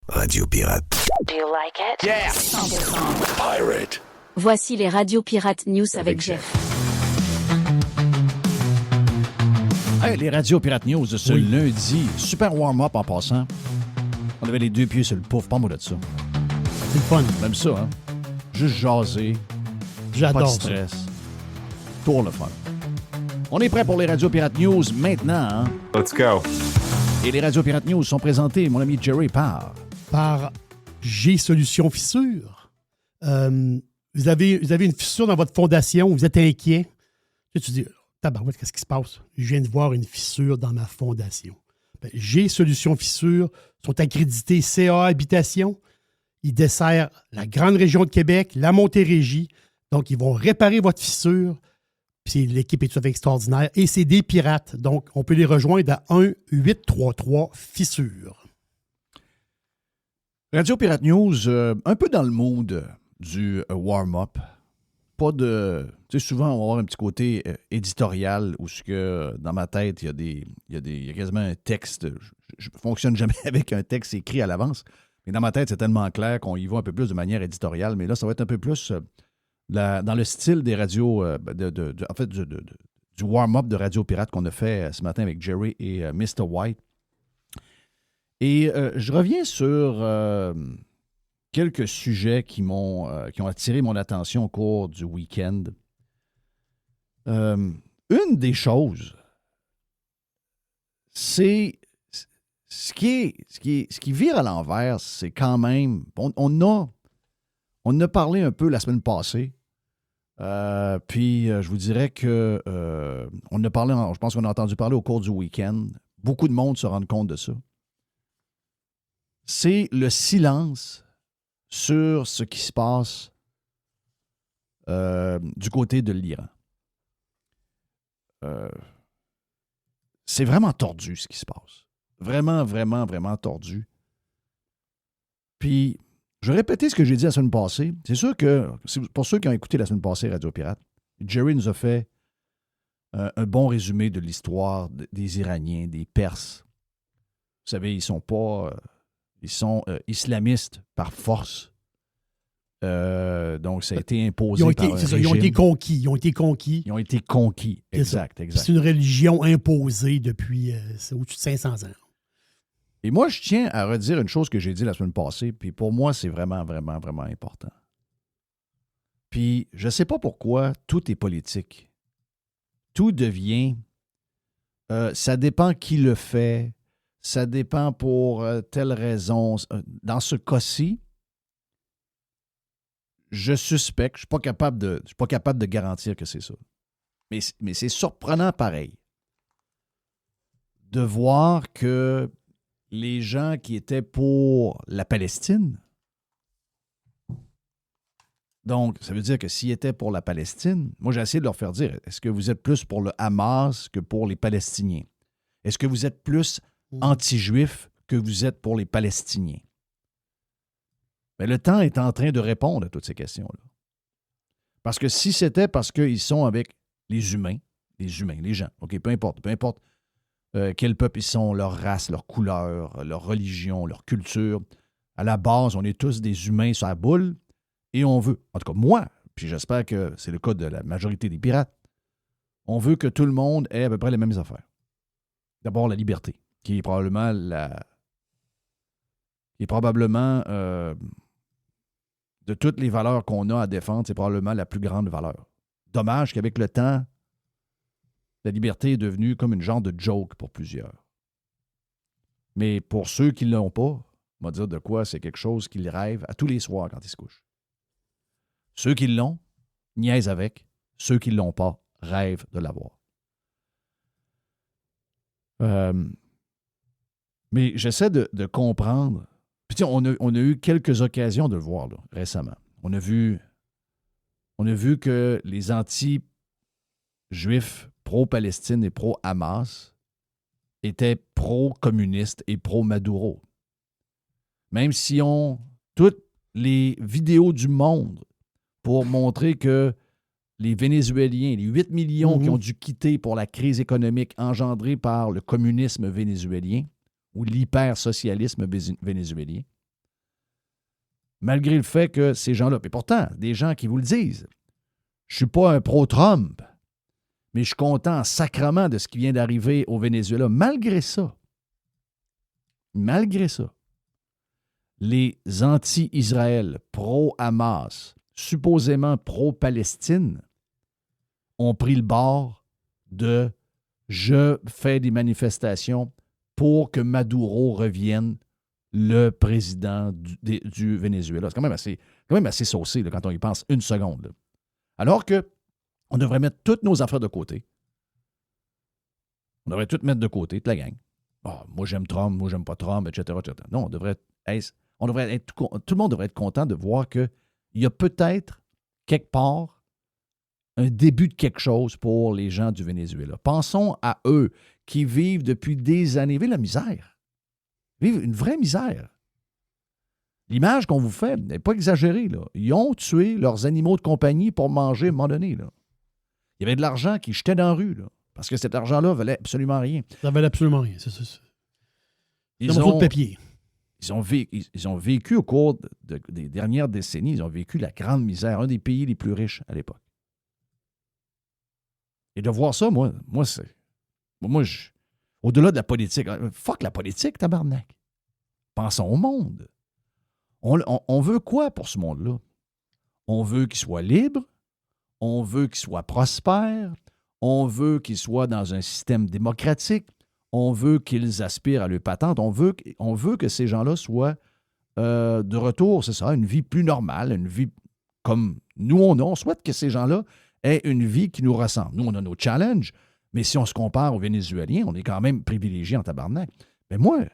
Radio Pirate. Do you like it? Yeah! 100%. Pirate. Voici les radios Pirates News avec Jeff. Hey, les radios Pirate News ce lundi. Super warm-up en passant. On avait les deux pieds sur le pouf, pas moi de ça. C'est le fun. Même ça, hein? Juste jaser. J'adore Pas de ça. stress. Pour le fun. On est prêt pour les radios Pirate News maintenant, hein? Let's go. Et les radios Pirate News sont présentés, mon ami Jerry, Par G-Solutions Fissure. Vous avez une fissure dans votre fondation, vous êtes inquiet. Tu te dis, tabarouette, qu'est-ce qui se passe? Je viens de voir une fissure dans ma fondation. G-Solutions Fissure sont accrédités CA Habitation. Ils desserrent la grande région de Québec, la Montérégie. Donc, ils vont réparer votre fissure. Puis l'équipe est tout à fait extraordinaire. Et c'est des pirates. Donc, on peut les rejoindre à 1-833-FISSURE. Radio Pirate News, un peu dans le mood du warm-up. Pas de... Tu sais, souvent, on va avoir un petit côté éditorial où ce que, dans ma tête, il y a quasiment un texte. Je ne fonctionne jamais avec un texte écrit à l'avance. Mais dans ma tête, c'est tellement clair qu'on y va un peu plus de manière éditoriale. Mais là, ça va être un peu plus dans le style des radios, du warm-up de Radio Pirate qu'on a fait ce matin avec Jerry et Mr. White. Et je reviens sur quelques sujets qui ont attiré mon attention au cours du week-end. Une des choses, c'est ce qui vire à l'envers, c'est quand même... On a parlé un peu la semaine passée. Puis je vous dirais que on a parlé, je pense qu'on a entendu parler au cours du week-end. Beaucoup de monde se rendent compte de ça. C'est le silence sur ce qui se passe du côté de l'Iran. C'est vraiment tordu ce qui se passe. Vraiment, vraiment, vraiment tordu. Puis, je vais répéter ce que j'ai dit la semaine passée. C'est sûr que, pour ceux qui ont écouté la semaine passée Radio Pirate, Jerry nous a fait un bon résumé de l'histoire des Iraniens, des Perses. Vous savez, ils sont pas... ils sont islamistes par force. Donc, ça a été imposé par un régime. Ils ont été conquis. Ils ont été conquis. Exact. C'est une religion imposée depuis au-dessus de 500 ans. Et moi, je tiens à redire une chose que j'ai dit la semaine passée, puis pour moi, c'est vraiment, vraiment, vraiment important. Puis, je ne sais pas pourquoi tout est politique. Tout devient... ça dépend qui le fait, ça dépend pour telle raison. Dans ce cas-ci, je suspecte, je ne suis pas capable de garantir que c'est ça. Mais c'est surprenant pareil de voir que les gens qui étaient pour la Palestine, donc ça veut dire que s'ils étaient pour la Palestine, moi j'ai essayé de leur faire dire, est-ce que vous êtes plus pour le Hamas que pour les Palestiniens? Est-ce que vous êtes plus anti-juif que vous êtes pour les Palestiniens? Mais le temps est en train de répondre à toutes ces questions-là. Parce que si c'était parce qu'ils sont avec les gens, OK, peu importe quel peuple ils sont, leur race, leur couleur, leur religion, leur culture, à la base, on est tous des humains sur la boule et on veut, en tout cas moi, puis j'espère que c'est le cas de la majorité des pirates, on veut que tout le monde ait à peu près les mêmes affaires. D'abord, la liberté, qui est probablement de toutes les valeurs qu'on a à défendre, c'est probablement la plus grande valeur. Dommage qu'avec le temps, la liberté est devenue comme une genre de joke pour plusieurs. Mais pour ceux qui ne l'ont pas, on va dire de quoi c'est quelque chose qu'ils rêvent à tous les soirs quand ils se couchent. Ceux qui l'ont, niaisent avec. Ceux qui ne l'ont pas, rêvent de l'avoir. Mais j'essaie de comprendre. Puis on a eu quelques occasions de le voir là, récemment. On a vu que les anti-juifs pro-Palestine et pro-Hamas étaient pro-communistes et pro-Maduro. Même si on toutes les vidéos du monde pour montrer que les Vénézuéliens, les 8 millions qui ont dû quitter pour la crise économique engendrée par le communisme vénézuélien ou l'hyper-socialisme vénézuélien, malgré le fait que ces gens-là, et pourtant, des gens qui vous le disent, je ne suis pas un pro-Trump, mais je suis content sacrement de ce qui vient d'arriver au Venezuela. Malgré ça, les anti-Israël, pro-Hamas, supposément pro-Palestine, ont pris le bord de « je fais des manifestations pour que Maduro revienne le président du Venezuela ». C'est quand même assez saucé là, quand on y pense une seconde. Là. Alors que on devrait mettre toutes nos affaires de côté. On devrait tout mettre de côté, toute la gang. Oh, moi, j'aime Trump, moi, j'aime pas Trump, etc. Non, tout le monde devrait être content de voir qu'il y a peut-être, quelque part, un début de quelque chose pour les gens du Venezuela. Pensons à eux qui vivent depuis des années, vivent la misère. Vivent une vraie misère. L'image qu'on vous fait n'est pas exagérée. Là. Ils ont tué leurs animaux de compagnie pour manger à un moment donné. Là. Il y avait de l'argent qui jetait dans la rue, là, parce que cet argent-là valait absolument rien. Ça valait absolument rien, c'est ça. Ils ont vécu au cours des dernières décennies, ils ont vécu la grande misère, un des pays les plus riches à l'époque. Et de voir ça, moi, au-delà de la politique, fuck la politique, tabarnak. Pensons au monde. On veut quoi pour ce monde-là? On veut qu'il soit libre, on veut qu'il soit prospère, on veut qu'il soit dans un système démocratique, on veut qu'ils aspirent à leur patente, on veut que ces gens-là soient de retour, c'est ça, une vie plus normale, une vie comme nous on a. On souhaite que ces gens-là aient une vie qui nous ressemble. Nous, on a nos challenges, mais si on se compare aux Vénézuéliens, on est quand même privilégiés en tabarnak. Mais moi,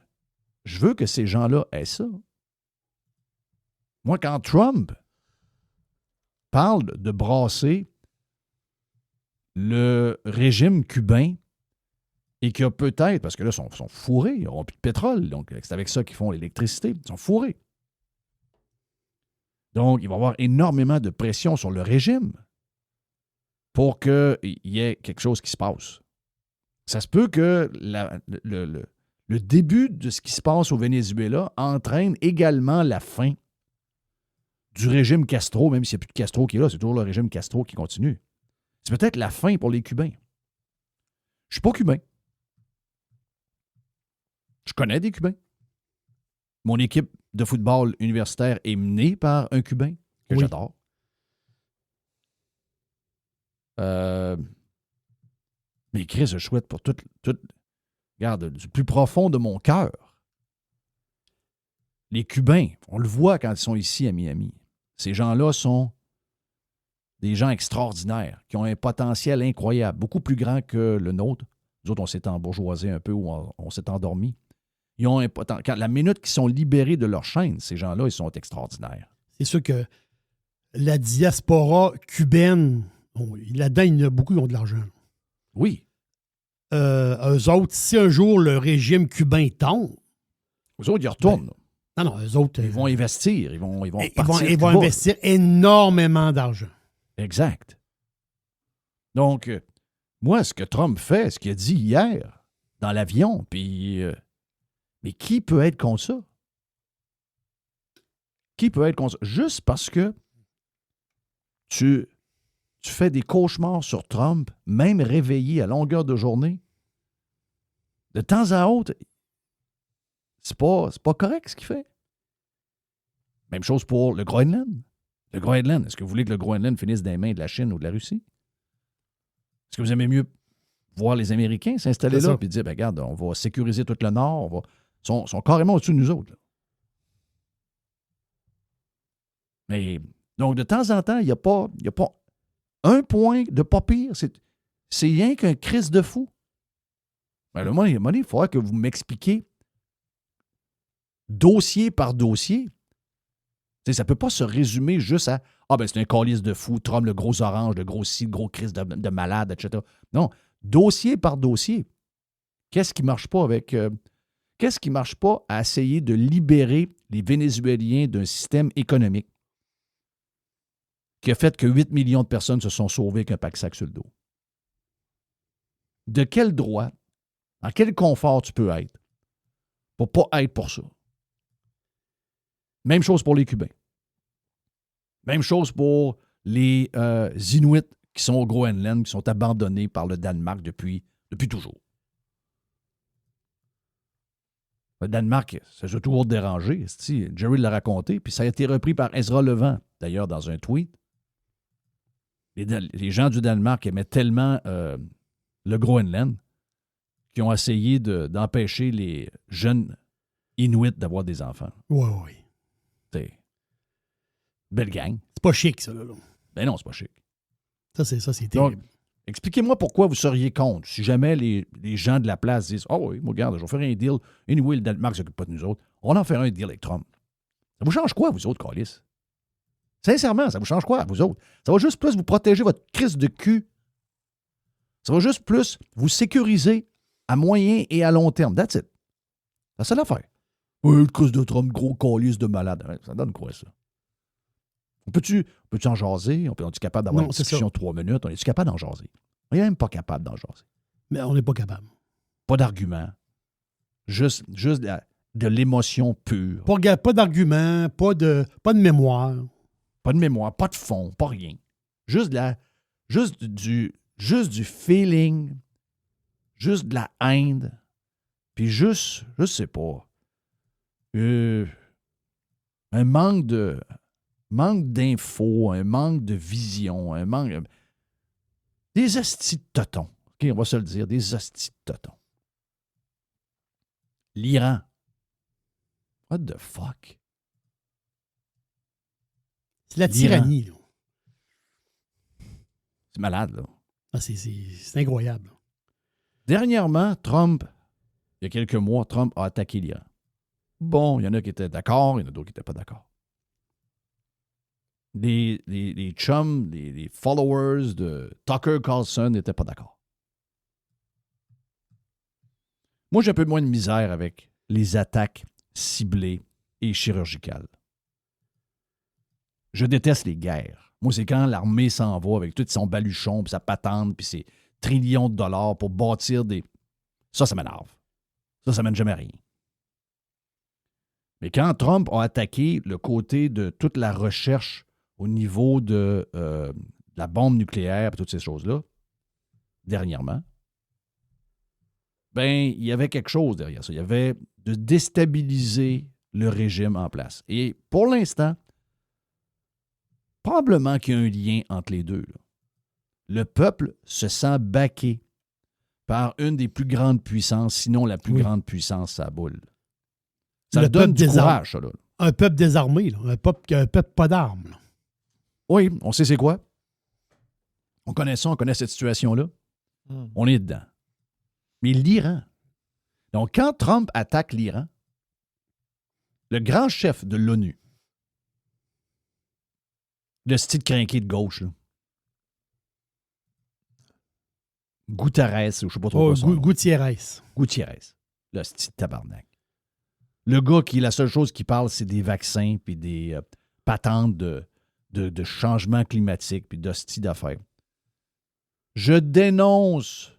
je veux que ces gens-là aient ça. Moi, quand Trump parle de brasser le régime cubain et qu'il y a peut-être, parce que là, ils sont fourrés, ils n'auront plus de pétrole, donc c'est avec ça qu'ils font l'électricité, ils sont fourrés. Donc, il va y avoir énormément de pression sur le régime pour qu'il y ait quelque chose qui se passe. Ça se peut que le début de ce qui se passe au Venezuela entraîne également la fin du régime Castro, même s'il n'y a plus de Castro qui est là, c'est toujours le régime Castro qui continue. C'est peut-être la fin pour les Cubains. Je ne suis pas cubain. Je connais des Cubains. Mon équipe de football universitaire est menée par un Cubain que j'adore. Mais Chris, je souhaite pour tout, regarde, du plus profond de mon cœur. Les Cubains, on le voit quand ils sont ici à Miami. Ces gens-là sont des gens extraordinaires, qui ont un potentiel incroyable, beaucoup plus grand que le nôtre. Nous autres, on s'est embourgeoisé un peu ou on s'est endormi. Ils ont un potentiel. La minute qu'ils sont libérés de leur chaîne, ces gens-là, ils sont extraordinaires. C'est sûr que la diaspora cubaine, là-dedans, il y en a beaucoup qui ont de l'argent. Oui. Eux autres, si un jour le régime cubain tombe... Eux autres, ils retournent. Non, eux autres... Ils vont investir. Ils vont investir énormément d'argent. Exact. Donc, moi, ce que Trump fait, ce qu'il a dit hier dans l'avion, puis... mais qui peut être contre ça? Qui peut être contre ça? Juste parce que tu fais des cauchemars sur Trump, même réveillé à longueur de journée, de temps à autre, c'est pas correct ce qu'il fait. Même chose pour le Groenland. Le Groenland, est-ce que vous voulez que le Groenland finisse dans les mains de la Chine ou de la Russie? Est-ce que vous aimez mieux voir les Américains s'installer là et dire, regarde, on va sécuriser tout le Nord, Ils sont carrément au-dessus de nous autres. Là. Mais, donc, de temps en temps, il n'y a pas un point de pas pire. C'est rien qu'un crise de fou. Mais le moment, il faudra que vous m'expliquiez dossier par dossier. T'sais, ça ne peut pas se résumer juste à c'est un calice de fou, Trump, le gros orange, le gros ci, le gros crise de malade, etc. Non, dossier par dossier. Qu'est-ce qui ne marche pas avec... Qu'est-ce qui ne marche pas à essayer de libérer les Vénézuéliens d'un système économique qui a fait que 8 millions de personnes se sont sauvées avec un pack-sac sur le dos? De quel droit, dans quel confort tu peux être pour ne pas être pour ça? Même chose pour les Cubains. Même chose pour les Inuits qui sont au Groenland, qui sont abandonnés par le Danemark depuis toujours. Le Danemark, ça a toujours dérangé. Jerry l'a raconté, puis ça a été repris par Ezra Levant, d'ailleurs, dans un tweet. Les gens du Danemark aimaient tellement le Groenland qu'ils ont essayé d'empêcher les jeunes Inuits d'avoir des enfants. Oui. C'est belle gang. C'est pas chic, ça, là. Ben non, c'est pas chic. Ça, c'est Donc, terrible. expliquez-moi pourquoi vous seriez contre si jamais les gens de la place disent « Ah oui, moi, regarde, je vais faire un deal. Anyway, le Danemark ne s'occupe pas de nous autres. On en fait un deal avec Trump. » Ça vous change quoi, vous autres, câlisses? Sincèrement, ça vous change quoi, vous autres? Ça va juste plus vous protéger votre crise de cul. Ça va juste plus vous sécuriser à moyen et à long terme. That's it. C'est la seule affaire. Oui, le crise de Trump, gros calice de malade. Ça donne quoi, ça? Peux-tu en jaser? On est capable d'avoir Non, une c'est discussion ça. de 3 minutes? On est-tu capable d'en jaser? On n'est même pas capable d'en jaser. Mais on n'est pas capable. Pas d'argument. Juste de l'émotion pure. Pas d'argument, pas de mémoire. Pas de mémoire, pas de fond, pas rien. Juste du feeling, juste de la haine, puis juste, je sais pas, un manque d'infos, un manque de vision, un manque... Des hosties de totons. OK, on va se le dire, des hosties de totons. L'Iran. What the fuck? C'est la tyrannie, là. C'est malade, là. Ah, c'est incroyable. Dernièrement, Trump, il y a quelques mois, Trump a attaqué l'Iran. Bon, il y en a qui étaient d'accord, il y en a d'autres qui n'étaient pas d'accord. Les chums, les followers de Tucker Carlson n'étaient pas d'accord. Moi, j'ai un peu moins de misère avec les attaques ciblées et chirurgicales. Je déteste les guerres. Moi, c'est quand l'armée s'en va avec tout son baluchon, puis sa patente, puis ses trillions de dollars pour bâtir des... Ça m'énerve. Ça mène jamais à rien. Mais quand Trump a attaqué le côté de toute la recherche au niveau de la bombe nucléaire et toutes ces choses-là, dernièrement, ben, il y avait quelque chose derrière ça. Il y avait de déstabiliser le régime en place. Et pour l'instant, probablement qu'il y a un lien entre les deux, là. Le peuple se sent baqué par une des plus grandes puissances, sinon la plus grande puissance, sa boule. Ça Le donne peuple du courage, ça, là. Un peuple désarmé, là. Un peuple pas d'armes, là. Oui, on sait c'est quoi. On connaît ça, on connaît cette situation-là. On est dedans. Mais l'Iran. Donc, quand Trump attaque l'Iran, le grand chef de l'ONU, le style crinqué de gauche, là, Guterres, ou je ne sais pas trop quoi son nom. Gutiérrez. Gutiérrez, le style tabarnak. Le gars qui, la seule chose qu'il parle, c'est des vaccins puis des patentes de changement climatique puis d'hostie d'affaires. Je dénonce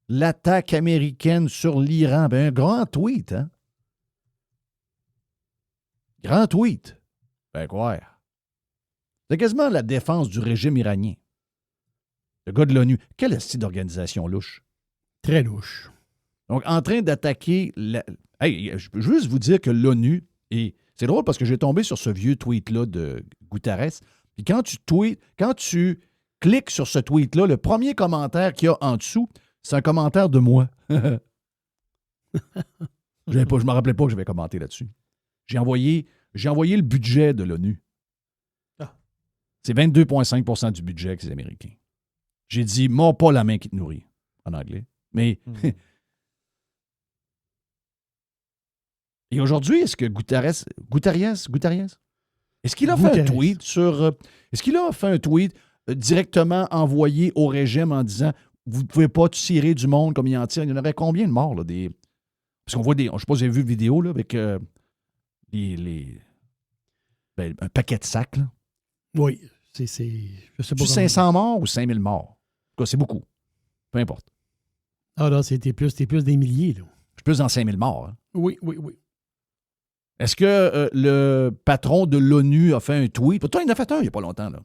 l'attaque américaine sur l'Iran. Ben, un grand tweet, hein? Grand tweet. Ben quoi? C'est quasiment la défense du régime iranien. Le gars de l'ONU. Quelle style d'organisation louche? Très louche. Donc, en train d'attaquer... Hey, je peux juste vous dire que l'ONU... Et c'est drôle parce que j'ai tombé sur ce vieux tweet-là de Guterres. Puis quand tu cliques sur ce tweet-là, le premier commentaire qu'il y a en dessous, c'est un commentaire de moi. Je ne me rappelais pas que j'avais commenté là-dessus. J'ai envoyé le budget de l'ONU. Ah. C'est 22,5 du budget que c'est américain. J'ai dit, mords pas la main qui te nourrit, en anglais. Mais... Et aujourd'hui, est-ce que Guterres, est-ce qu'il a fait un tweet sur... Est-ce qu'il a fait un tweet directement envoyé au régime en disant vous ne pouvez pas tirer du monde comme il en tire? Il y en aurait combien de morts, là? Parce qu'on voit des... Je ne sais pas si vous avez vu une vidéo, là, avec un paquet de sacs, là. Oui, je sais pas. 500 morts ou 5000 morts? En tout cas, c'est beaucoup. Peu importe. Ah là, t'es plus des milliers, là. Je suis plus dans 5000 morts. Hein. Oui. Est-ce que le patron de l'ONU a fait un tweet? Pourtant, il en a fait un il n'y a pas longtemps, là.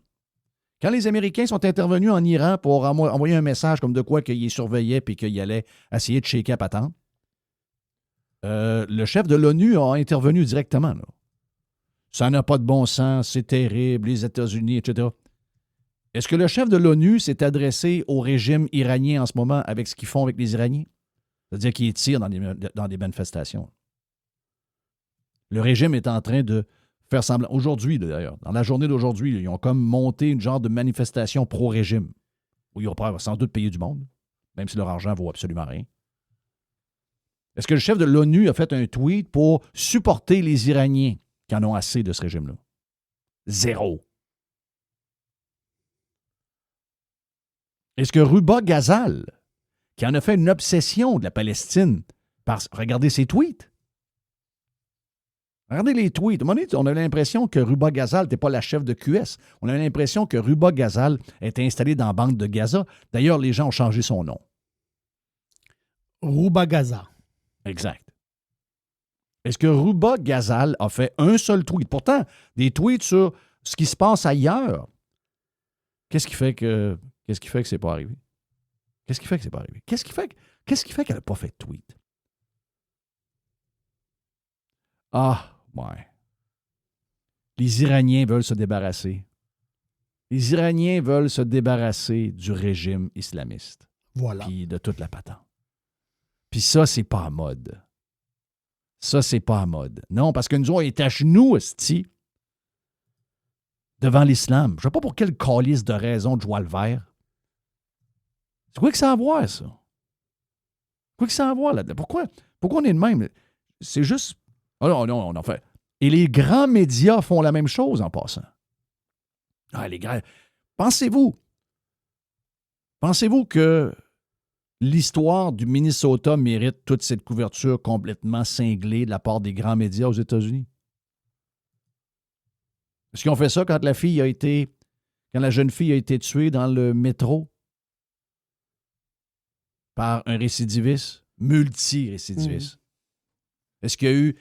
Quand les Américains sont intervenus en Iran pour envoyer un message comme de quoi qu'ils surveillaient et qu'ils allaient essayer de shaker à patente, le chef de l'ONU a intervenu directement, là. Ça n'a pas de bon sens, c'est terrible, les États-Unis, etc. Est-ce que le chef de l'ONU s'est adressé au régime iranien en ce moment avec ce qu'ils font avec les Iraniens? C'est-à-dire qu'ils tirent dans des manifestations. Le régime est en train de faire semblant. Aujourd'hui, d'ailleurs, dans la journée d'aujourd'hui, ils ont comme monté une genre de manifestation pro-régime où ils vont sans doute payer du monde, même si leur argent ne vaut absolument rien. Est-ce que le chef de l'ONU a fait un tweet pour supporter les Iraniens qui en ont assez de ce régime-là? Zéro. Est-ce que Ruba Ghazal, qui en a fait une obsession de la Palestine, regardez ses tweets. Regardez les tweets. À un moment donné, on a l'impression que Ruba Ghazal n'était pas la chef de QS. On a l'impression que Ruba Ghazal était installé dans la bande de Gaza. D'ailleurs, les gens ont changé son nom. Ruba Gaza. Exact. Est-ce que Ruba Ghazal a fait un seul tweet? Pourtant, des tweets sur ce qui se passe ailleurs. Qu'est-ce qui fait que c'est pas arrivé? Qu'est-ce qui fait que c'est pas arrivé? Qu'est-ce qui fait qu'elle n'a pas fait de tweet? Ah, ouais. Les Iraniens veulent se débarrasser. Les Iraniens veulent se débarrasser du régime islamiste. Voilà. Puis de toute la patente. Puis ça, c'est pas à mode. Ça, c'est pas à mode. Non, parce que nous, on est à genoux, esti, devant l'islam. Je ne sais pas pour quelle calice de raison de jouer le vert. C'est quoi que ça a à voir, ça? Quoi que ça a à voir là-dedans? Pourquoi on est de même? C'est juste... Oh non, on en fait. Et les grands médias font la même chose en passant. Ah, les grands... Pensez-vous que l'histoire du Minnesota mérite toute cette couverture complètement cinglée de la part des grands médias aux États-Unis? Est-ce qu'ils ont fait ça quand la jeune fille a été tuée dans le métro par un récidiviste, multi-récidiviste? Est-ce que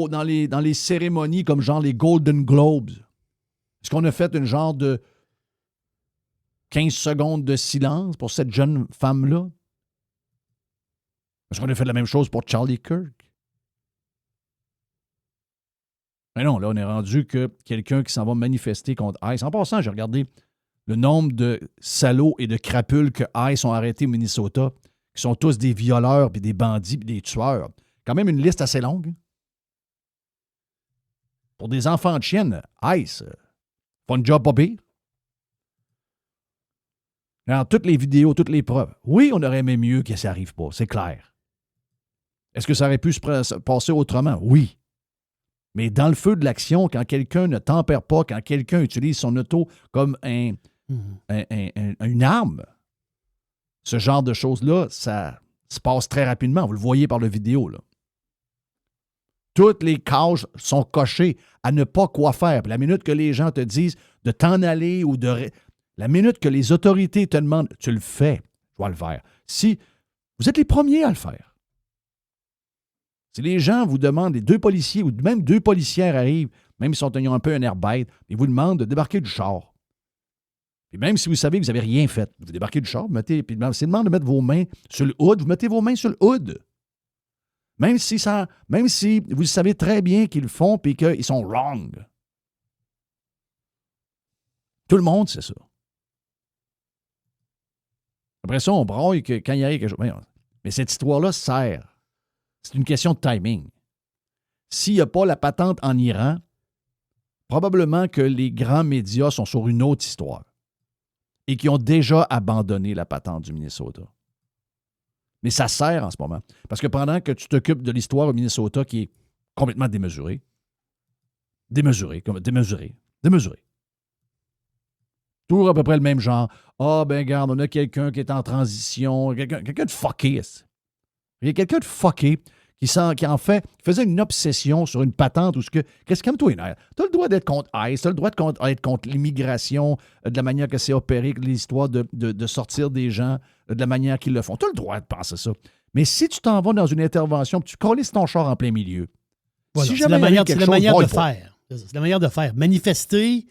dans les cérémonies comme genre les Golden Globes, est-ce qu'on a fait une genre de 15 secondes de silence pour cette jeune femme-là? Est-ce qu'on a fait la même chose pour Charlie Kirk? Mais non, là, on est rendu que quelqu'un qui s'en va manifester contre ICE. En passant, j'ai regardé le nombre de salauds et de crapules que ICE ont arrêtés au Minnesota, qui sont tous des violeurs, puis des bandits, puis des tueurs. Quand même une liste assez longue. Pour des enfants de chienne, ICE font un job pas pire. Alors, toutes les vidéos, toutes les preuves. Oui, on aurait aimé mieux que ça n'arrive pas, c'est clair. Est-ce que ça aurait pu se passer autrement? Oui. Mais dans le feu de l'action, quand quelqu'un ne tempère pas, quand quelqu'un utilise son auto comme une arme, ce genre de choses-là, ça se passe très rapidement. Vous le voyez par la vidéo, là. Toutes les cases sont cochées à ne pas quoi faire. Puis la minute que les gens te disent de t'en aller ou de... La minute que les autorités te demandent, tu le fais, je vais le faire. Si vous êtes les premiers à le faire. Si les gens vous demandent, les deux policiers ou même deux policières arrivent, même s'ils ont un peu un air bête, ils vous demandent de débarquer du char. Et même si vous savez que vous n'avez rien fait, vous débarquez du char, vous mettez, puis c'est demande de mettre vos mains sur le hood, vous mettez vos mains sur le hood. Même si vous savez très bien qu'ils le font et qu'ils sont wrong. Tout le monde sait ça. Après ça, on braille que quand il y a quelque chose. Mais cette histoire-là sert. C'est une question de timing. S'il n'y a pas la patente en Iran, probablement que les grands médias sont sur une autre histoire et qui ont déjà abandonné la patente du Minnesota. Mais ça sert en ce moment. Parce que pendant que tu t'occupes de l'histoire au Minnesota qui est complètement démesurée, toujours à peu près le même genre. Ah, ben regarde, on a quelqu'un qui est en transition, quelqu'un de fucké. Il y a quelqu'un de fucké qui faisait une obsession sur une patente où qu'est-ce que toi, tu as le droit d'être contre ICE, tu as le droit d'être contre l'immigration, de la manière que c'est opéré, l'histoire de sortir des gens, de la manière qu'ils le font. Tu as le droit de penser ça. Mais si tu t'en vas dans une intervention, tu colles ton char en plein milieu, Voilà, Si c'est jamais la il arrive manière, quelque c'est la chose, manière de braille pas. faire. C'est la manière de faire. Manifester,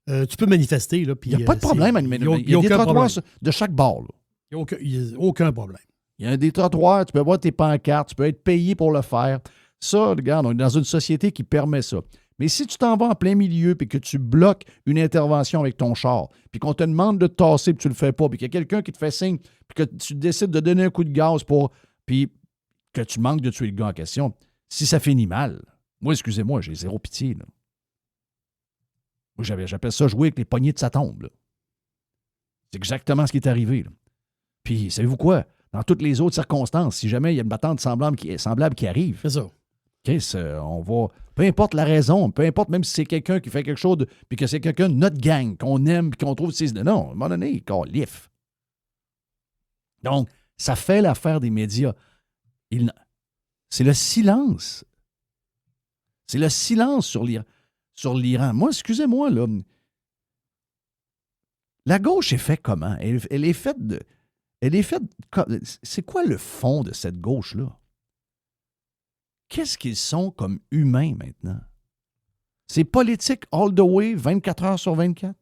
tu peux manifester. Là, Il n'y a pas de problème. Il y a des trottoirs de chaque bord. Là. Il n'y a aucun problème. Il y a des trottoirs, tu peux avoir tes pancartes, tu peux être payé pour le faire. Ça, regarde, on est dans une société qui permet ça. Mais si tu t'en vas en plein milieu et que tu bloques une intervention avec ton char, puis qu'on te demande de te tasser puis tu le fais pas, puis qu'il y a quelqu'un qui te fait signe, puis que tu décides de donner un coup de gaz puis que tu manques de tuer le gars en question, si ça finit mal, moi, excusez-moi, j'ai zéro pitié. Là. Moi, j'appelle ça jouer avec les poignées de sa tombe. Là. C'est exactement ce qui est arrivé. Là. Puis, savez-vous quoi? Dans toutes les autres circonstances, si jamais il y a une battante semblable qui arrive, C'est ça. on va. Peu importe la raison, peu importe même si c'est quelqu'un qui fait quelque chose, puis que c'est quelqu'un de notre gang, qu'on aime, puis qu'on trouve. Non, à un moment donné, il califfe. Donc, ça fait l'affaire des médias. C'est le silence. C'est le silence sur l'Iran. Moi, excusez-moi, là. La gauche est faite comment? Elle est faite de. C'est quoi le fond de cette gauche-là? Qu'est-ce qu'ils sont comme humains maintenant? C'est politique all the way, 24 heures sur 24?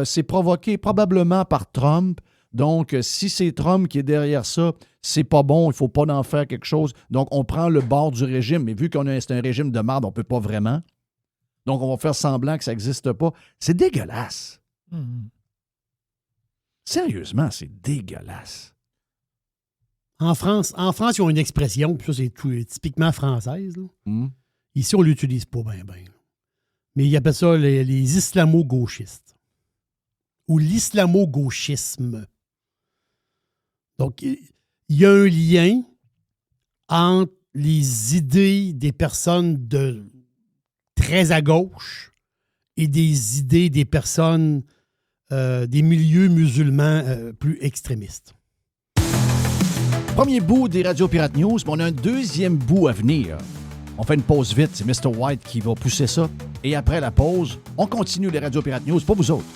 C'est provoqué probablement par Trump. Donc, si c'est Trump qui est derrière ça, c'est pas bon, il ne faut pas en faire quelque chose. Donc, on prend le bord du régime, mais vu c'est un régime de merde, on ne peut pas vraiment. Donc, on va faire semblant que ça n'existe pas. C'est dégueulasse. Sérieusement, c'est dégueulasse. En France, ils ont une expression, puis ça, c'est typiquement française. Là. Ici, on ne l'utilise pas bien. Mais ils appellent ça les islamo-gauchistes. Ou l'islamo-gauchisme. Donc, il y a un lien entre les idées des personnes très à gauche et des idées des personnes des milieux musulmans plus extrémistes. Premier bout des Radio Pirate News, mais on a un deuxième bout à venir. On fait une pause vite, c'est Mr. White qui va pousser ça. Et après la pause, on continue les Radio Pirate News pour vous autres.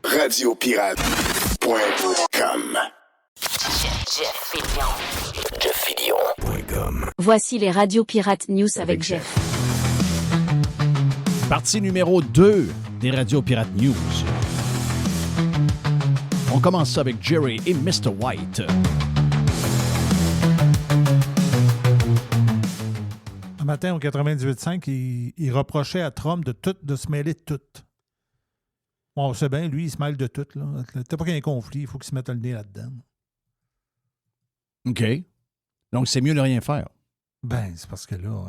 Radiopirate.com Jeffillion.com. Voici les Radio Pirates News avec Jeff. Partie numéro 2 des Radio Pirate News. On commence ça avec Jerry et Mr. White. Un matin, au 98.5, il reprochait à Trump de se mêler de tout. Bon, on sait bien, lui, il se mêle de tout. T'as pas qu'il y ait un conflit, il faut qu'il se mette le nez là-dedans. OK. Donc, c'est mieux de rien faire. Ben, c'est parce que là,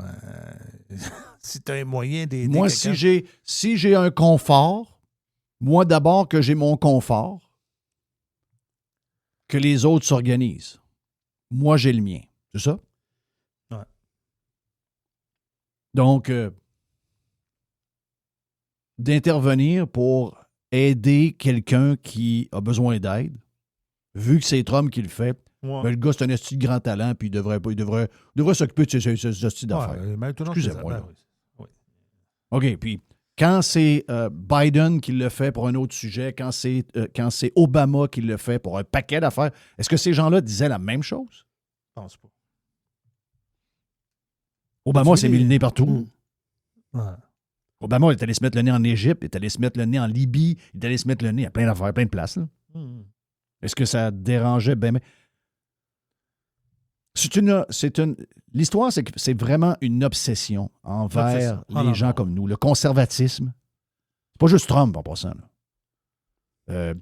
si tu as un moyen d'aider moi, quelqu'un... si j'ai un confort, moi, d'abord que j'ai mon confort, que les autres s'organisent. Moi, j'ai le mien. C'est ça? Ouais. Donc, d'intervenir pour aider quelqu'un qui a besoin d'aide, vu que c'est Trump qui le fait, Ouais. ben, le gars, c'est un esti de grand talent, puis il devrait s'occuper de ses esti d'affaires. Ouais, Excusez-moi, là. Oui. OK, puis quand c'est Biden qui le fait pour un autre sujet, quand c'est Obama qui le fait pour un paquet d'affaires, est-ce que ces gens-là disaient la même chose? Je pense pas. Obama s'est mis le nez partout. Ouais. Obama, il est allé se mettre le nez en Égypte, il est allé se mettre le nez en Libye, il est allé se mettre le nez à plein d'affaires, plein de places. Là. Est-ce que ça dérangeait? Ben, l'histoire, c'est que c'est vraiment une obsession envers les gens comme nous. Le conservatisme. C'est pas juste Trump en passant. Ils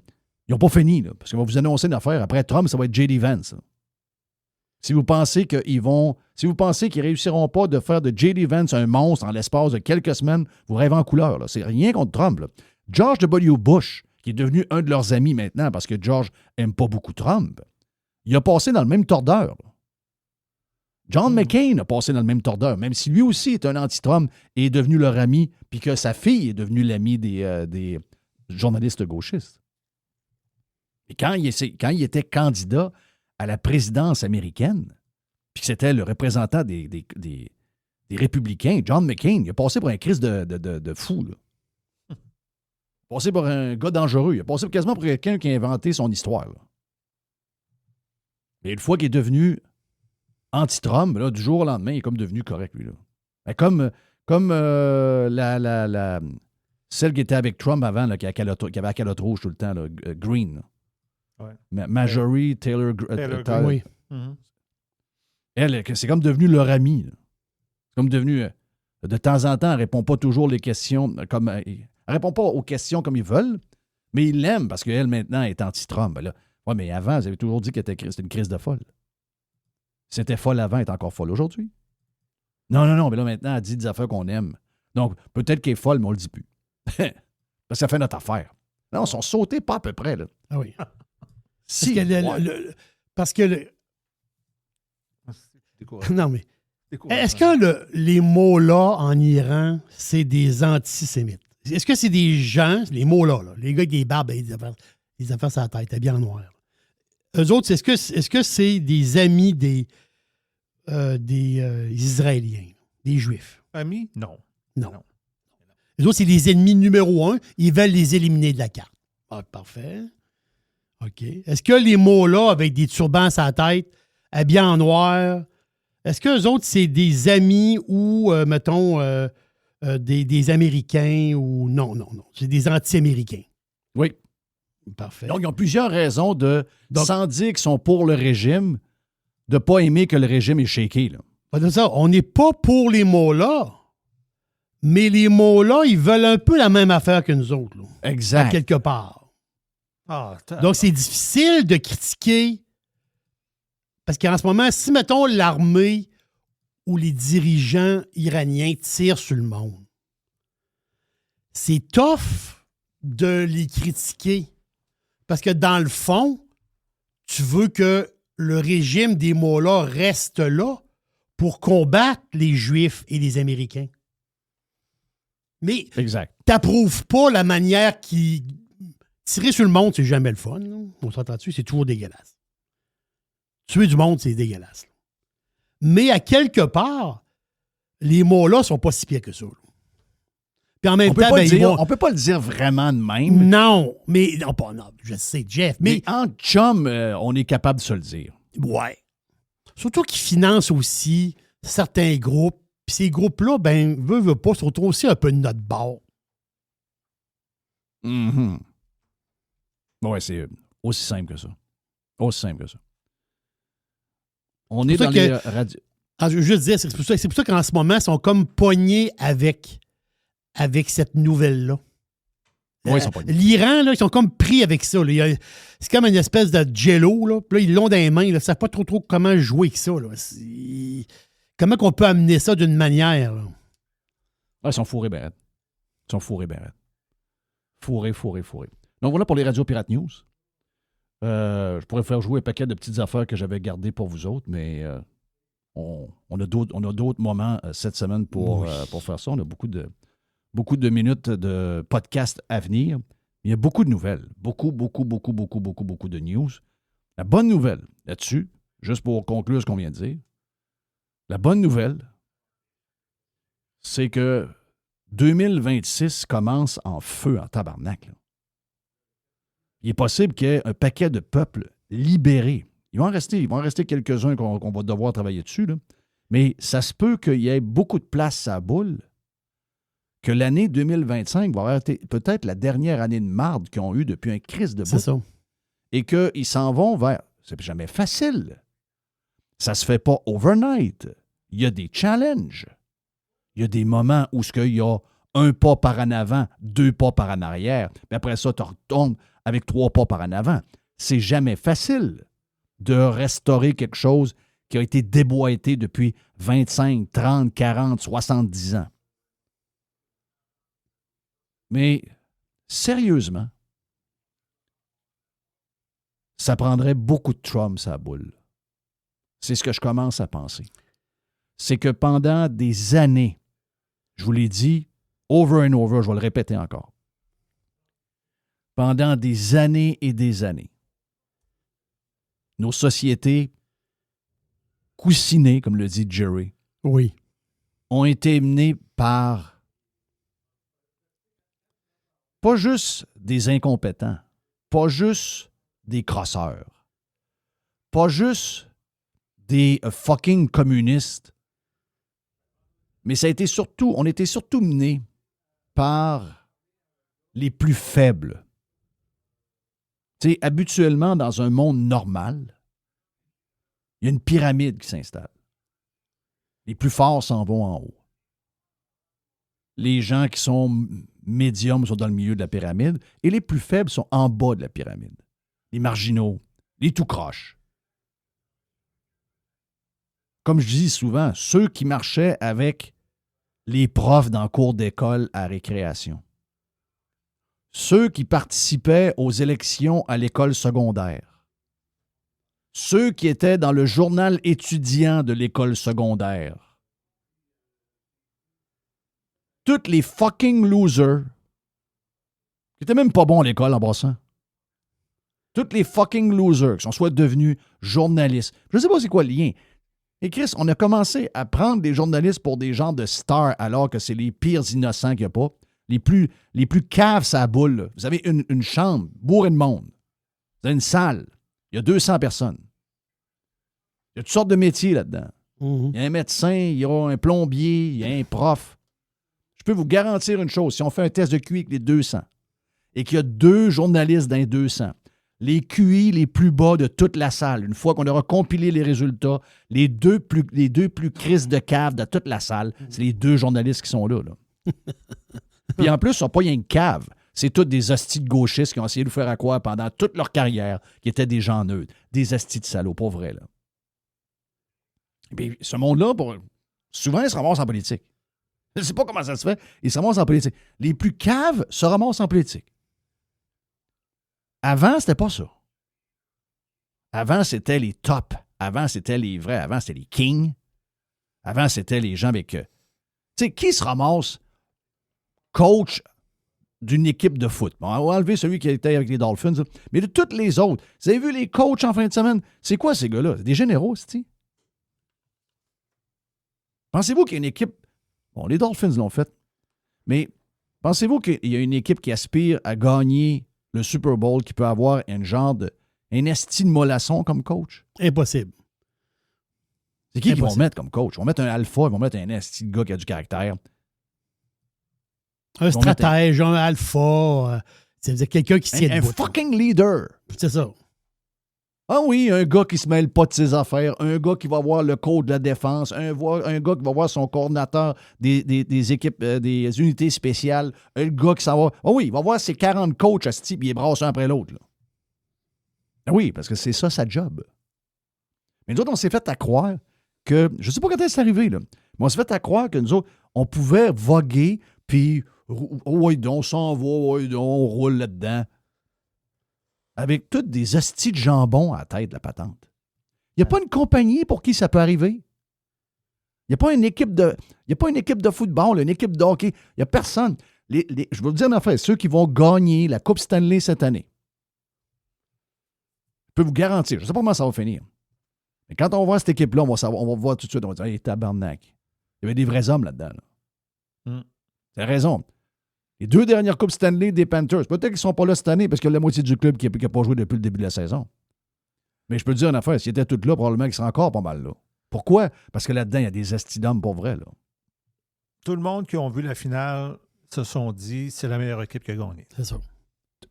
n'ont pas fini, là, parce qu'on va vous annoncer une affaire. Après Trump, ça va être J.D. Vance. Là. Si vous pensez qu'ils réussiront pas de faire de J.D. Vance un monstre en l'espace de quelques semaines, vous rêvez en couleur. Là. C'est rien contre Trump. Là. George W. Bush, qui est devenu un de leurs amis maintenant parce que George n'aime pas beaucoup Trump, il a passé dans le même tordeur. Là. John McCain a passé dans le même tordeur, même si lui aussi est un anti-Trump et est devenu leur ami, puis que sa fille est devenue l'ami des journalistes gauchistes. Et quand il était candidat à la présidence américaine, puis que c'était le représentant des républicains, John McCain, il a passé pour un Christ de fou. Là. Il a passé pour un gars dangereux. Il a passé quasiment pour quelqu'un qui a inventé son histoire. Là. Mais une fois qu'il est devenu anti-Trump, là, du jour au lendemain, il est comme devenu correct, lui. Là. Ben, comme celle qui était avec Trump avant, là, qui avait la calotte rouge tout le temps, là, Green. Là. Ouais. Marjorie Taylor Taylor Greene. Oui. Mhm. Elle, c'est comme devenu leur amie. Là. C'est comme devenu... de temps en temps, elle ne répond pas toujours les questions comme... elle ne répond pas aux questions comme ils veulent, mais ils l'aiment parce qu'elle, maintenant, est anti-Trump. Ben là, ouais, mais avant, vous avez toujours dit que c'était une crise de folle. C'était folle avant, elle est encore folle aujourd'hui. Non, mais là, maintenant, elle dit des affaires qu'on aime. Donc, peut-être qu'elle est folle, mais on ne le dit plus. Parce que ça fait notre affaire. Non, ils sont sautés pas à peu près, là. Ah oui. Si, Parce que Décourageant. non, mais Décourageant. est-ce que les mots-là en Iran, c'est des antisémites? Est-ce que c'est des gens, les mots-là, les gars avec des barbes et des affaires sur la tête, habillés en noir? Eux autres, est-ce que c'est des amis des Israéliens, des Juifs? Amis? Non. Non. Non. Les autres, c'est les ennemis numéro un. Ils veulent les éliminer de la carte. Ah, parfait. OK. Est-ce que les mots-là, avec des turbans sur la tête, habillés en noir, est-ce qu'eux autres, c'est des amis ou, mettons, des Américains ou... Non. C'est des anti-Américains. Oui. Parfait. Donc, ils ont plusieurs raisons sans dire qu'ils sont pour le régime, de ne pas aimer que le régime est shaké. Là. Pas de ça. On n'est pas pour les mots-là, mais les mots-là, ils veulent un peu la même affaire que nous autres, là, Exact. quelque part. Ah, Donc, c'est difficile de critiquer parce qu'en ce moment, si, mettons, l'armée ou les dirigeants iraniens tirent sur le monde, c'est tough de les critiquer parce que dans le fond, tu veux que le régime des mots-là reste là pour combattre les Juifs et les Américains. Mais Exact. t'approuves pas la manière qui... Tirer sur le monde, c'est jamais le fun. Là. On s'entend dessus, c'est toujours dégueulasse. Tuer du monde, c'est dégueulasse. Là. Mais à quelque part, les mots-là sont pas si pires que ça. Là. Puis en même temps, On peut pas le dire vraiment de même. Non, mais... Non, je sais, Jeff, mais... Mais en chum, on est capable de se le dire. Ouais. Surtout qu'ils financent aussi certains groupes. Puis ces groupes-là, veut pas, se retrouvent aussi un peu de notre bord. Mhm. Oui, c'est aussi simple que ça. Aussi simple que ça. On est pour dans ça les que- radios. Ah, je veux juste dire, c'est pour ça qu'en ce moment, ils sont comme pognés avec cette nouvelle-là. Oui, ils sont pognés. L'Iran, là, ils sont comme pris avec ça. Là. C'est comme une espèce de jello. Là. Puis là, ils l'ont dans les mains. Ils ne savent pas trop comment jouer avec ça. Là. Comment qu'on peut amener ça d'une manière? Là? Ah, ils sont fourrés, Barrett. Ils sont fourrés, Barrett. Fourrés. Donc voilà pour les radios Pirate News. Je pourrais faire jouer un paquet de petites affaires que j'avais gardées pour vous autres, mais on a d'autres moments cette semaine pour faire ça. On a beaucoup de minutes de podcast à venir. Il y a beaucoup de nouvelles. Beaucoup de news. La bonne nouvelle là-dessus, juste pour conclure ce qu'on vient de dire, la bonne nouvelle, c'est que 2026 commence en feu, en tabarnak. Là. Il est possible qu'il y ait un paquet de peuples libérés. Il va en rester quelques-uns qu'on va devoir travailler dessus. Là. Mais ça se peut qu'il y ait beaucoup de place à la boule, que l'année 2025 va avoir été peut-être la dernière année de marde qu'ils ont eue depuis un crise de bout. C'est ça. Et qu'ils s'en vont vers... C'est jamais facile. Ça se fait pas overnight. Il y a des challenges. Il y a des moments où il y a un pas par en avant, 2 pas par en arrière, puis après ça, tu retombes avec 3 pas par en avant. C'est jamais facile de restaurer quelque chose qui a été déboîté depuis 25, 30, 40, 70 ans. Mais sérieusement, ça prendrait beaucoup de Trump à la boule. C'est ce que je commence à penser. C'est que pendant des années, je vous l'ai dit, over and over, je vais le répéter encore, pendant des années et des années, nos sociétés coussinées, comme le dit Jerry, Oui. ont été menées par pas juste des incompétents, pas juste des crosseurs, pas juste des fucking communistes, mais ça a été surtout, on était surtout menés par les plus faibles. Tu sais, habituellement, dans un monde normal, il y a une pyramide qui s'installe. Les plus forts s'en vont en haut. Les gens qui sont médiums sont dans le milieu de la pyramide et les plus faibles sont en bas de la pyramide. Les marginaux, les tout croches. Comme je dis souvent, ceux qui marchaient avec les profs dans le cours d'école à récréation. Ceux qui participaient aux élections à l'école secondaire. Ceux qui étaient dans le journal étudiant de l'école secondaire. Tous les fucking losers qui n'étaient même pas bons à l'école en passant. Tous les fucking losers qui sont soit devenus journalistes. Je ne sais pas c'est quoi le lien. Et Chris, on a commencé à prendre des journalistes pour des genres de stars alors que c'est les pires innocents qu'il n'y a pas. Les plus caves, ça boule. Là. Vous avez une chambre bourrée de monde. Vous avez une salle. Il y a 200 personnes. Il y a toutes sortes de métiers là-dedans. Il y a un médecin, il y a un plombier, il y a un prof. Je peux vous garantir une chose. Si on fait un test de QI avec les 200 et qu'il y a 2 journalistes dans les 200, les QI les plus bas de toute la salle, une fois qu'on aura compilé les résultats, les deux plus crises de cave de toute la salle, c'est les 2 journalistes qui sont là. Puis en plus, ils ne sont pas rien que cave. C'est tous des hosties de gauchistes qui ont essayé de nous faire croire pendant toute leur carrière qui étaient des gens neutres. Des hosties de salauds, pas vrai, là. Puis ce monde-là, souvent, ils se ramassent en politique. Je ne sais pas comment ça se fait. Ils se ramassent en politique. Les plus caves se ramassent en politique. Avant, c'était pas ça. Avant, c'était les tops. Avant, c'était les vrais. Avant, c'était les kings. Avant, c'était les gens avec... Tu sais, qui se ramasse coach d'une équipe de foot? Bon, on va enlever celui qui était avec les Dolphins. Là. Mais de toutes les autres, vous avez vu les coachs en fin de semaine? C'est quoi ces gars-là? C'est des généraux, c'est-tu? Pensez-vous qu'il y a une équipe... Bon, les Dolphins l'ont fait. Mais pensez-vous qu'il y a une équipe qui aspire à gagner le Super Bowl qui peut avoir un esti de mollasson comme coach? Impossible. C'est qui qu'ils vont mettre comme coach? Ils vont mettre un alpha, ils vont mettre un esti de gars qui a du caractère. Un stratège, un alpha, c'est quelqu'un qui tient un fucking leader. C'est ça. Ah oui, un gars qui se mêle pas de ses affaires, un gars qui va voir le code de la défense, un gars qui va voir son coordinateur des équipes, des unités spéciales, un gars qui s'en va... Ah oui, il va voir ses 40 coachs à ce type, il les brasse un après l'autre. Là. Ah oui, parce que c'est ça sa job. Mais nous autres, on s'est fait à croire que... Je ne sais pas quand c'est arrivé, là, mais on s'est fait à croire que nous autres, on pouvait voguer, puis... Oui, donc, on s'en va, oui, donc, on roule là-dedans. Avec toutes des hosties de jambon à la tête de la patente. Il n'y a pas une compagnie pour qui ça peut arriver. Il n'y a pas une équipe de football, une équipe de hockey. Il n'y a personne. Je vais vous dire une affaire, ceux qui vont gagner la Coupe Stanley cette année, je peux vous garantir, je ne sais pas comment ça va finir, mais quand on voit cette équipe-là, on va voir tout de suite, on va dire, hey, tabarnak. Il y avait des vrais hommes là-dedans. Là. C'est raison. Les 2 dernières Coupes Stanley des Panthers, peut-être qu'ils ne sont pas là cette année parce qu'il y a la moitié du club qui n'a pas joué depuis le début de la saison. Mais je peux te dire une affaire, s'ils étaient tous là, probablement qu'ils seraient encore pas mal là. Pourquoi? Parce que là-dedans, il y a des esti d'hommes pour vrai. Là. Tout le monde qui a vu la finale se sont dit c'est la meilleure équipe qui a gagné. C'est ça.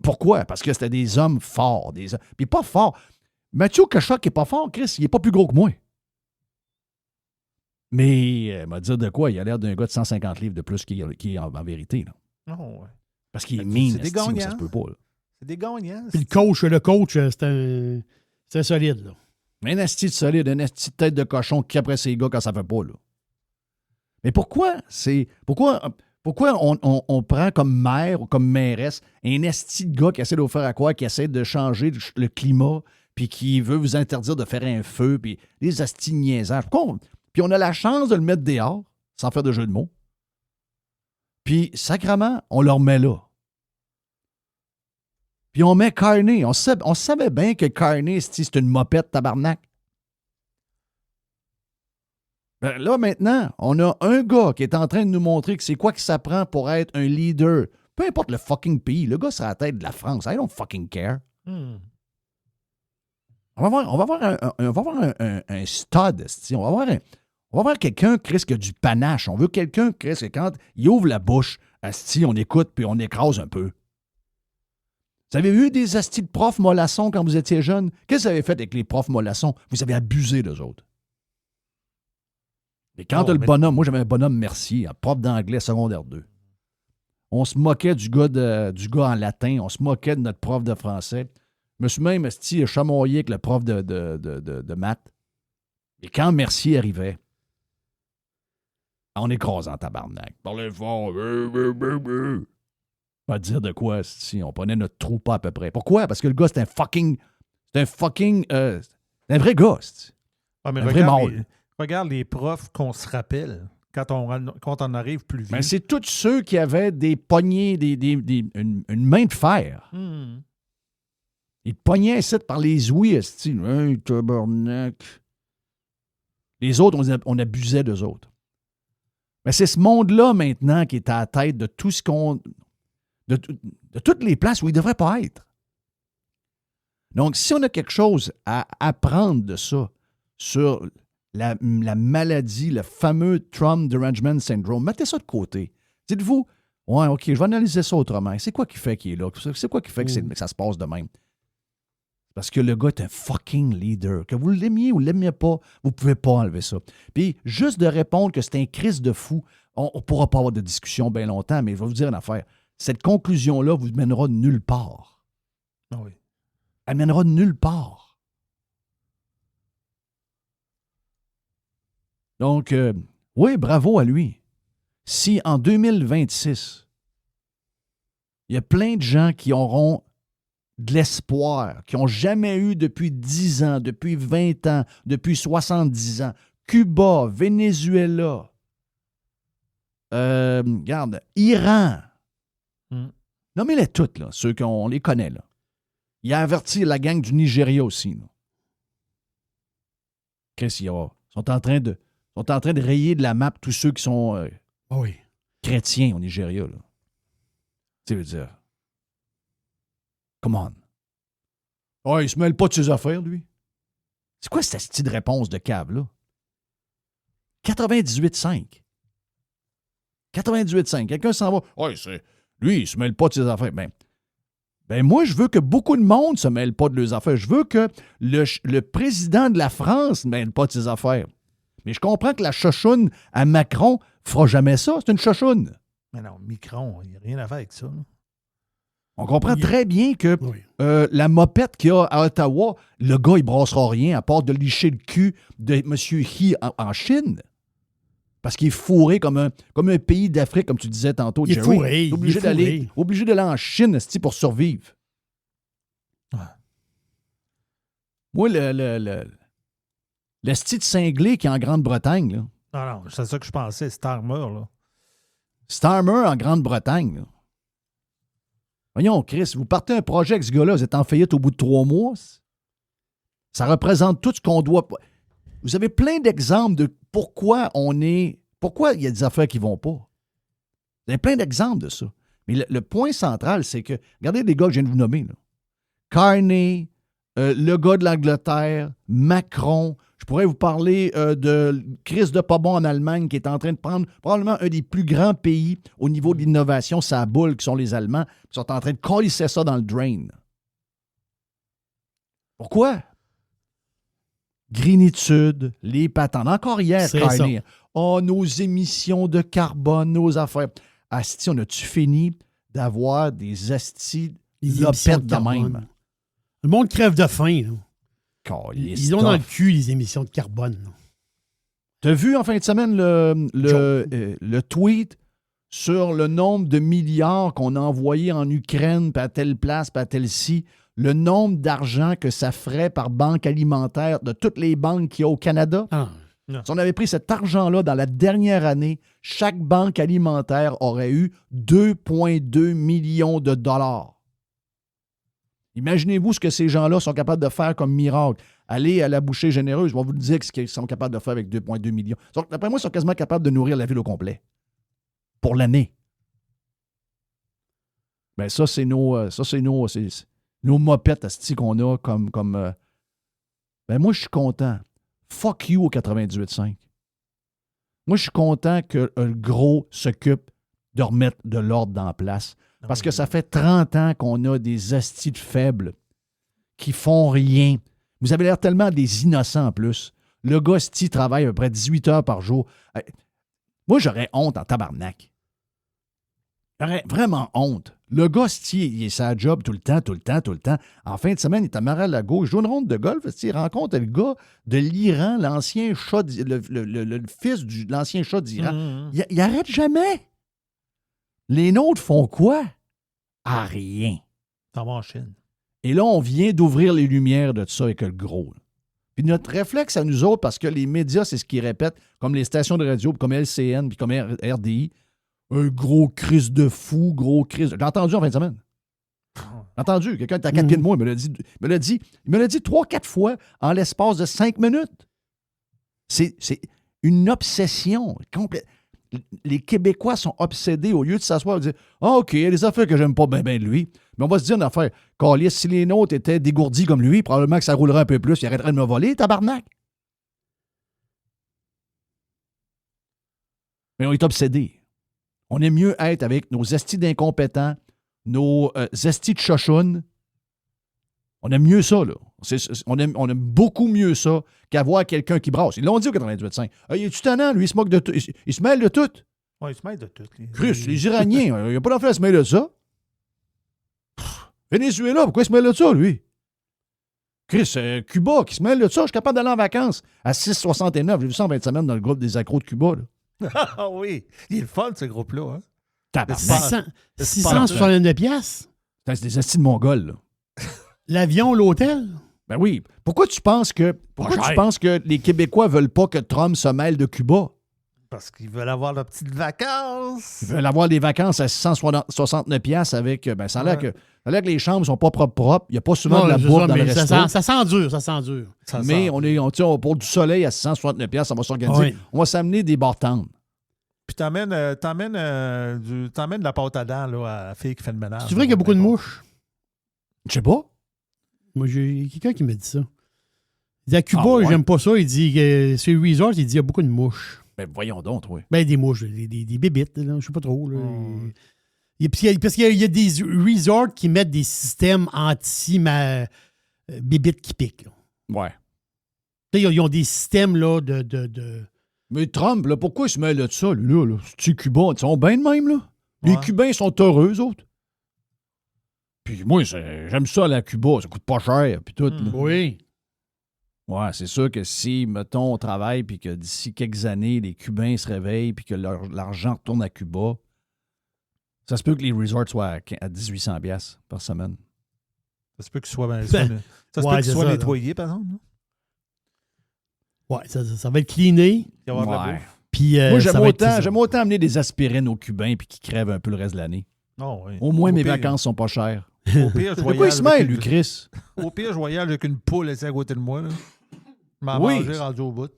Pourquoi? Parce que c'était des hommes forts. Puis pas forts. Mathieu Tkachuk qui n'est pas fort, Chris, il n'est pas plus gros que moi. Mais, m'a dit de quoi? Il a l'air d'un gars de 150 livres de plus qui est en vérité. Là. Oh, ouais. Parce qu'il est mine, c'est des gagnants. ça se peut pas. Là. C'est des gagnants. Puis le coach, c'est un solide. Là. Un asti de solide, un asti de tête de cochon qui après ses gars quand ça fait pas. Là. Mais pourquoi on prend comme maire ou comme mairesse un asti de gars qui essaie de vous faire à quoi, qui essaie de changer le climat, puis qui veut vous interdire de faire un feu, puis les astis de niaisages. Puis on a la chance de le mettre dehors, sans faire de jeu de mots. Puis, sacrément, on le remet là. Puis on met Carney. On savait bien que Carney, c'est une mopette tabarnak. Ben là, maintenant, on a un gars qui est en train de nous montrer que c'est quoi que ça prend pour être un leader. Peu importe le fucking pays. Le gars sera à la tête de la France. I don't fucking care. On va avoir un stud, esti. On va avoir quelqu'un, Chris, qui a du panache. On veut quelqu'un, Chris, que quand il ouvre la bouche, esti, on écoute puis on écrase un peu. Vous avez eu des astis de profs mollassons quand vous étiez jeune? Qu'est-ce que vous avez fait avec les profs mollassons? Vous avez abusé d'eux autres. Et quand t'as le bonhomme, moi j'avais un bonhomme Mercier, un prof d'anglais secondaire 2. On se moquait du gars en latin, on se moquait de notre prof de français. Je me suis même chamoyé avec le prof de maths. Et quand Mercier arrivait, on écrasait en tabarnak. Parlez fort. On va dire de quoi, si on prenait notre trou pas à peu près. Pourquoi? Parce que le gars, c'est un vrai gars. Ah, mais un vrai mâle. Regarde les profs qu'on se rappelle quand on arrive plus vite. Ben, c'est tous ceux qui avaient des poignées, une main de fer. Ils te pognaient ici par les ouïes, esti. Hey, tabarnak. Les autres, on abusait d'eux autres. Mais c'est ce monde-là maintenant qui est à la tête de tout ce qu'on... De toutes les places où il ne devrait pas être. Donc, si on a quelque chose à apprendre de ça, sur la maladie, le fameux Trump Derangement Syndrome, mettez ça de côté. Dites-vous, ouais, OK, je vais analyser ça autrement. C'est quoi qui fait qu'il est là? C'est quoi qui fait que ça se passe de même? Parce que le gars est un fucking leader. Que vous l'aimiez ou ne l'aimiez pas, vous ne pouvez pas enlever ça. Puis, juste de répondre que c'est un Christ de fou, on ne pourra pas avoir de discussion bien longtemps, mais je vais vous dire une affaire. Cette conclusion-là vous mènera nulle part. Ah oui. Elle mènera nulle part. Donc, oui, bravo à lui. Si en 2026, il y a plein de gens qui auront de l'espoir, qui n'ont jamais eu depuis 10 ans, depuis 20 ans, depuis 70 ans, Cuba, Venezuela, regarde, Iran, nommez-les toutes, là, ceux qu'on les connaît. Là. Il a averti la gang du Nigeria aussi. Là. Qu'est-ce qu'il y a? Ils sont en train de rayer de la map tous ceux qui sont chrétiens au Nigeria. Là. Tu veux dire, come on. Oh, il se mêle pas de ses affaires, lui. C'est quoi cette style de réponse de cave, là? 98,5. 98,5. Quelqu'un s'en va. Oh, lui, il se mêle pas de ses affaires. Ben moi, je veux que beaucoup de monde se mêle pas de leurs affaires. Je veux que le président de la France ne mêle pas de ses affaires. Mais je comprends que la chochoune à Macron fera jamais ça. C'est une chochoune. Mais non, Macron, il n'y a rien à faire avec ça. Là. On comprend très bien que la mopette qu'il y a à Ottawa, le gars, il brassera rien à part de licher le cul de M. Xi en Chine. Parce qu'il est fourré comme un pays d'Afrique, comme tu disais tantôt, il Jerry. Est fourré, il est obligé d'aller en Chine pour survivre. Ouais. Moi, le style cinglé qui est en Grande-Bretagne, là. Non, c'est ça que je pensais, Starmer, là. Starmer en Grande-Bretagne, là. Voyons, Chris, vous partez un projet avec ce gars-là, vous êtes en faillite au bout de 3 mois. Ça représente tout ce qu'on doit... Vous avez plein d'exemples de pourquoi il y a des affaires qui ne vont pas. Vous avez plein d'exemples de ça. Mais le point central, c'est que, regardez les gars que je viens de vous nommer, là. Carney, le gars de l'Angleterre, Macron, je pourrais vous parler de Chris de Pabon en Allemagne qui est en train de prendre probablement un des plus grands pays au niveau de l'innovation, sa boule, qui sont les Allemands, qui sont en train de colisser ça dans le drain. Pourquoi? Greenitude, les patentes. Encore hier, Carney. Oh, nos émissions de carbone, nos affaires. Asti, on a-tu fini d'avoir des astis lopettes de même? Le monde crève de faim. Là. Ils ont dans le cul les émissions de carbone. T'as vu en fin de semaine le tweet sur le nombre de milliards qu'on a envoyés en Ukraine, puis à telle place, puis à telle-ci, le nombre d'argent que ça ferait par banque alimentaire de toutes les banques qu'il y a au Canada? Si on avait pris cet argent-là dans la dernière année, chaque banque alimentaire aurait eu 2,2 millions de dollars. Imaginez-vous ce que ces gens-là sont capables de faire comme miracle. Allez à la bouchée généreuse, je vais vous le dire ce qu'ils sont capables de faire avec 2,2 millions. D'après moi, ils sont quasiment capables de nourrir la ville au complet. Pour l'année. Bien, ça, c'est nos mopettes qu'on a comme Ben moi, je suis content. Fuck you au 98.5. Moi, je suis content que le gros s'occupe de remettre de l'ordre dans la place. Parce que ça fait 30 ans qu'on a des hosties de faibles qui font rien. Vous avez l'air tellement des innocents en plus. Le gars, hostie, travaille à peu près 18 heures par jour. Moi, j'aurais honte en tabarnak. J'aurais vraiment honte. Le gars, hostie, il est sa job tout le temps. En fin de semaine, il est à Mar-a-Lago. Il joue une ronde de golf. Hostie, il rencontre le gars de l'Iran, l'ancien chat, le fils de l'ancien chat d'Iran. Il arrête jamais. Les nôtres font quoi? À rien. Ça va en Chine. Et là, on vient d'ouvrir les lumières de ça avec le gros. Là. Puis notre réflexe à nous autres, parce que les médias, c'est ce qu'ils répètent, comme les stations de radio, comme LCN, puis comme RDI, un gros crise de fou, gros crise. J'ai entendu en fin de semaine. J'ai entendu. Quelqu'un était à 4 pieds de moi, il me l'a dit 3-4 fois en l'espace de 5 minutes. C'est une obsession complète. Les Québécois sont obsédés au lieu de s'asseoir et de dire « Ah, OK, il y a des affaires que j'aime pas bien de lui. » Mais on va se dire une affaire. Caliste, si les nôtres étaient dégourdis comme lui, probablement que ça roulerait un peu plus. Il arrêterait de me voler, tabarnak. Mais on est obsédés. On aime mieux être avec nos estis d'incompétents, nos estis de chochounes. On aime mieux ça, là. On aime beaucoup mieux ça qu'avoir quelqu'un qui brasse. Ils l'ont dit au 98.5. Il est-tu tannant, lui, il se moque de tout. Il se mêle de tout. Oui, il se mêle de tout. Chris, les Iraniens, il n'y a pas d'enfant à se mêler de ça. Venezuela, pourquoi il se mêle de ça, lui? Chris, Cuba, qui se mêle de ça, je suis capable d'aller en vacances à 6,69. J'ai vu ça en 20 semaines dans le groupe des accros de Cuba, là. Ah oui, il est le fun, ce groupe-là. Hein? Tabarnak. 669 piastres. C'est des estis de Mongols, là. L'avion, l'hôtel. Ben oui. Pourquoi tu penses que les Québécois veulent pas que Trump se mêle de Cuba? Parce qu'ils veulent avoir leurs petites vacances. Ils veulent avoir des vacances à 669 piastres avec... Ben, ça a l'air que les chambres sont pas propres. Il n'y a pas souvent de la bouffe dans le resto. Ça sent dur. Mais pour du soleil à 669 piastres, ça va s'organiser. Oui. On va s'amener des bartendes. Puis t'emmènes de la pâte à dents là, à la fille qui fait le ménage. C'est vrai qu'il y a beaucoup de mouches. Je sais pas. Moi, j'ai quelqu'un qui m'a dit ça. Il dit à Cuba, ouais. j'aime pas ça. Il dit que sur le resort, il dit il y a beaucoup de mouches. Ben voyons donc, oui. Ben, des mouches, des bébites, là, je sais pas trop. Là. Parce qu'il y a des resorts qui mettent des systèmes anti-bébites qui piquent. Là. Ouais. Ils ont des systèmes là, de... Mais Trump, là, pourquoi il se mêle de ça, lui, là? C'est-tu Cuba? Ils sont bien de même, là? Les Ouais. Cubains sont heureux, eux autres. Puis moi, j'aime ça, la Cuba. Ça coûte pas cher, puis tout. là. Oui. Ouais, c'est sûr que si, mettons, on travaille, puis que d'ici quelques années, les Cubains se réveillent, puis que l'argent retourne à Cuba, ça se peut que les resorts soient à 1800$ piastres par semaine. Ça se peut qu'ils soient, Ouais, c'est ça, nettoyés, par exemple. Là. Ouais, ça va être cleané. Il va y avoir de la Ouais. bouffe. Puis, Moi, ça va être- j'aime autant amener des aspirines aux Cubains, puis qu'ils crèvent un peu le reste de l'année. Oh, oui. Au moins, Au mes pire- vacances sont pas chères. Au pire, je De quoi voyage il se mêle, avec lui, une- Chris? Au pire, je voyage avec une poule assise à côté de moi. Là. Je m'en Oui. manger rendu au bout.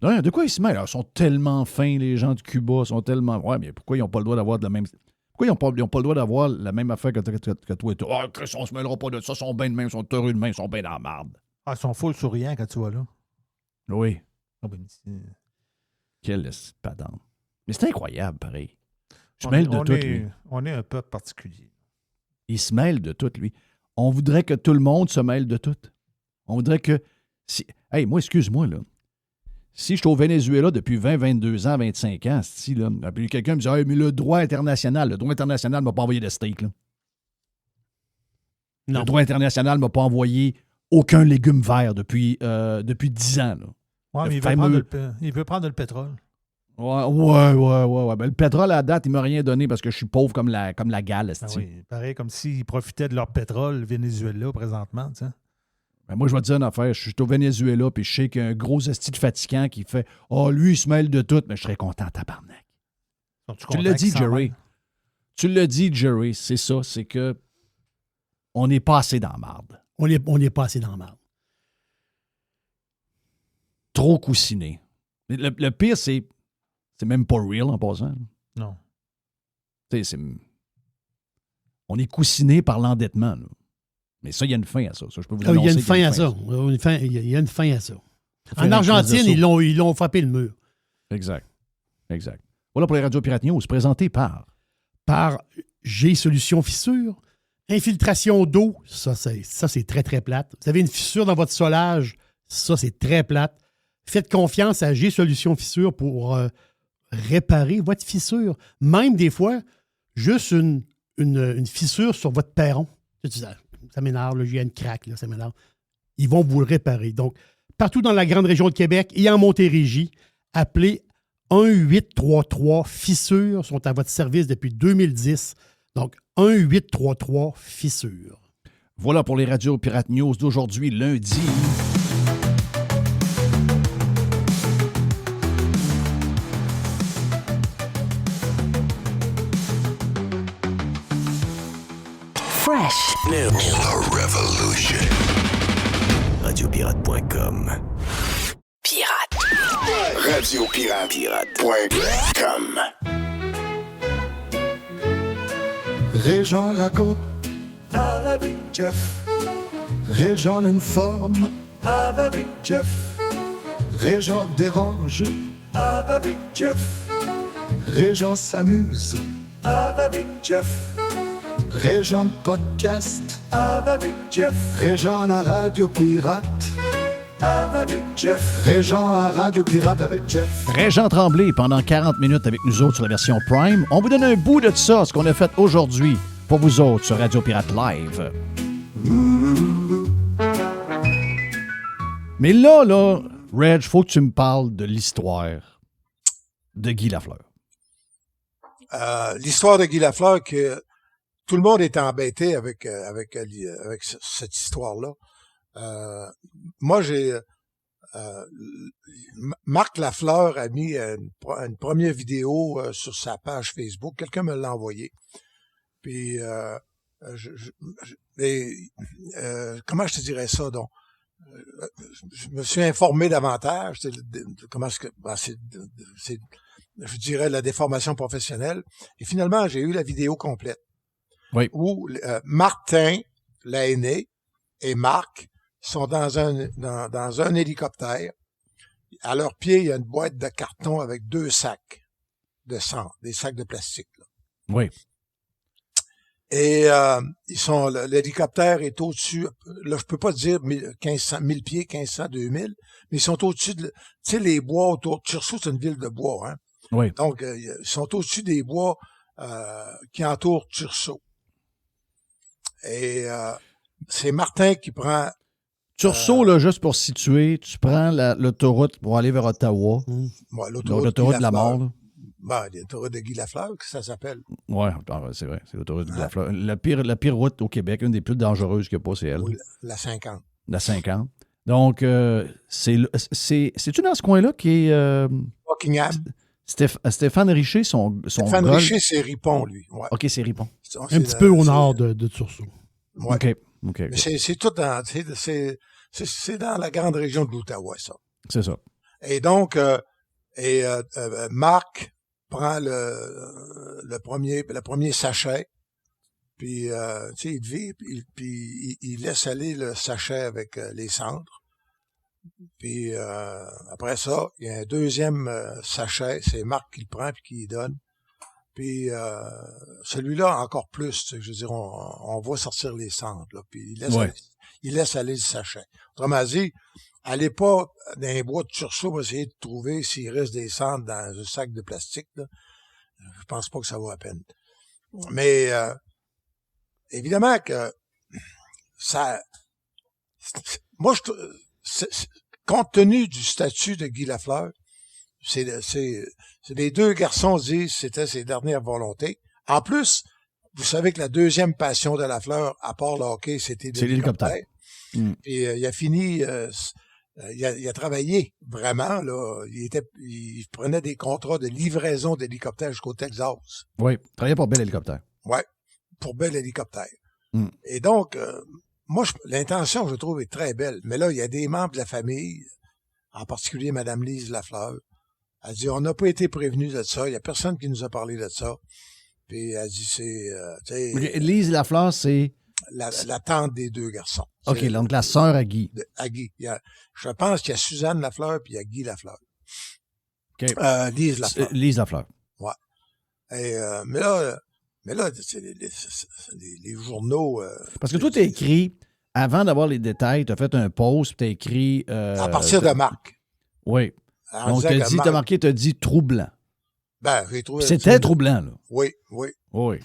Non, de quoi ils se mêlent? Ils sont tellement fins, les gens de Cuba. Sont tellement... Ouais, mais pourquoi ils n'ont pas le droit d'avoir de la même... Pourquoi ils n'ont pas le droit d'avoir la même affaire que toi et toi? Ah, Chris, on se mêlera pas de ça. Ils sont bien de même, ils sont heureux de même, ils sont bien dans la marde. Ah, ils sont full souriants quand tu vas là. Oui. Ah, ben, Quelle patente. Mais c'est incroyable, pareil. Je mêle de tout, lui. On est un peuple particulier. Il se mêle de tout, lui. On voudrait que tout le monde se mêle de tout. On voudrait que... Hey, moi, excuse-moi, là. Si je suis au Venezuela depuis 20, 22 ans, 25 ans, là, puis quelqu'un me dit « Hey, mais le droit international ne m'a pas envoyé de steak, là. Non. Le droit international ne m'a pas envoyé aucun légume vert depuis 10 ans, là. Ouais, mais il veut prendre le pétrole. Ouais. Ben, le pétrole, à la date, il m'a rien donné parce que je suis pauvre comme la gale, Ah oui, pareil comme s'ils profitaient de leur pétrole, le Venezuela, présentement. Tu sais. Ben moi, je vais te dire une affaire. Je suis au Venezuela, puis je sais qu'il y a un gros esti de fatigant qui fait « Oh, lui, il se mêle de tout. » Mais je serais content, tabarnak. Tu l'as dit, Jerry. Tu l'as dit, Jerry. C'est ça, c'est que on n'est pas assez dans la marde. On n'est pas assez dans la merde. Trop coussiné. Le pire, c'est même pas real en passant. Non. On est coussiné par l'endettement. Là. Mais ça, il y a une fin à ça. Ça, je peux vous Il y a annoncer une qu'il fin y a à ça. Il y a une fin à ça. Faire En un Argentine, crise de saut. ils l'ont frappé le mur. Exact. Voilà pour les radios Pirate News, présenté par... Par G-Solution Fissure. Infiltration d'eau, ça c'est très, très plate. Vous avez une fissure dans votre solage, ça, c'est très plate. Faites confiance à G-Solution Fissure pour réparer votre fissure. Même des fois, juste une fissure sur votre perron. Ça m'énerve, là, il y a une craque, là, ça m'énerve. Ils vont vous le réparer. Donc, partout dans la grande région de Québec et en Montérégie, appelez 1-833-Fissure, sont à votre service depuis 2010. Donc, 1-833-Fissure. Voilà pour les radios Pirate News d'aujourd'hui, lundi. Fresh. New. The revolution. Radiopirate.com. Pirate. Radiopirate.com. Régent raconte avec Jeff. Régent informe avec Jeff. Régent dérange avec Jeff. Régent s'amuse avec Jeff. Régent podcast avec Jeff. Régent à Radio Pirate avec Jeff. Régent à Radio Pirate avec Jeff. Régent Tremblay, pendant 40 minutes avec nous autres sur la version Prime. On vous donne un bout de ça, ce qu'on a fait aujourd'hui pour vous autres sur Radio Pirate Live. Mais là, Reg, faut que tu me parles de l'histoire de Guy Lafleur. L'histoire de Guy Lafleur, que tout le monde est embêté avec cette histoire-là. Moi, Marc Lafleur a mis une première vidéo sur sa page Facebook. Quelqu'un me l'a envoyé. Puis, comment je te dirais ça, donc? Je me suis informé davantage. Comment est-ce que, c'est, je dirais, la déformation professionnelle. Et finalement, j'ai eu la vidéo complète. Oui. Où Martin, l'aîné, et Marc sont dans un hélicoptère. À leurs pieds, il y a une boîte de carton avec 2 sacs de sang, des sacs de plastique. Là. Oui. Et l'hélicoptère est au-dessus, là je peux pas dire 1000 pieds, 1500, 2000, mais ils sont au-dessus de, tu sais, les bois autour. Tursault, c'est une ville de bois, hein. Oui. Donc, ils sont au-dessus des bois qui entourent Tursault. Et c'est Martin qui prend... Tursault, là, juste pour situer, tu prends l'autoroute pour aller vers Ottawa. Ouais, L'autoroute de la mort, là. Ben, l'autoroute de Guy Lafleur, que ça s'appelle. Oui, c'est vrai, c'est l'autoroute de Guy Lafleur. La pire route au Québec, une des plus dangereuses qu'il n'y a pas, c'est elle. Ou la 50. La 50. Donc, c'est-tu dans ce coin-là qui est... Buckingham. Stéphane Richer, son Stéphane golf? Richer, c'est Ripon, lui. Ouais. OK, c'est Ripon. Un petit peu au nord de Tursault. Ouais. OK. Mais c'est tout dans... C'est dans la grande région de l'Outaouais, ça. C'est ça. Et donc, Marc prend le premier sachet, puis tu sais, il vit, puis il laisse aller le sachet avec les cendres. Puis après ça, il y a un deuxième sachet, c'est Marc qui le prend puis qui le donne. Puis celui-là encore plus, tu sais, je veux dire, on voit sortir les cendres, là, puis il laisse aller le sachet. Autrement dit, allez pas dans les bois de Tursault pour essayer de trouver s'il reste des cendres dans un sac de plastique, là. Je pense pas que ça vaut la peine. Mais évidemment que ça... Moi, compte tenu du statut de Guy Lafleur, les deux garçons disent que c'était ses dernières volontés. En plus, vous savez que la deuxième passion de Lafleur, à part le hockey, c'était l'hélicoptère. Puis il a fini... il a travaillé vraiment, là. Il prenait des contrats de livraison d'hélicoptères jusqu'au Texas. Oui, il travaillait pour Bell Hélicoptère. Oui, pour Bell Hélicoptère. Et donc, moi, l'intention, je trouve, est très belle. Mais là, il y a des membres de la famille, en particulier Mme Lise Lafleur. Elle dit, on n'a pas été prévenus de ça. Il n'y a personne qui nous a parlé de ça. Puis elle dit, Lise Lafleur, c'est la tante des deux garçons. OK, C'est donc la sœur à Guy. à Guy. Je pense qu'il y a Suzanne Lafleur puis il y a Guy Lafleur. OK. Lise Lafleur. Lise Lafleur. Ouais. Et, mais là, c'est les journaux. Parce que toi, tu as écrit, avant d'avoir les détails, tu as fait un post, tu as écrit. À partir de Marc. Oui. En Donc, disant que t'as marqué, tu as dit troublant. Ben, j'ai trouvé. C'était troublant, là. Oui. Oui.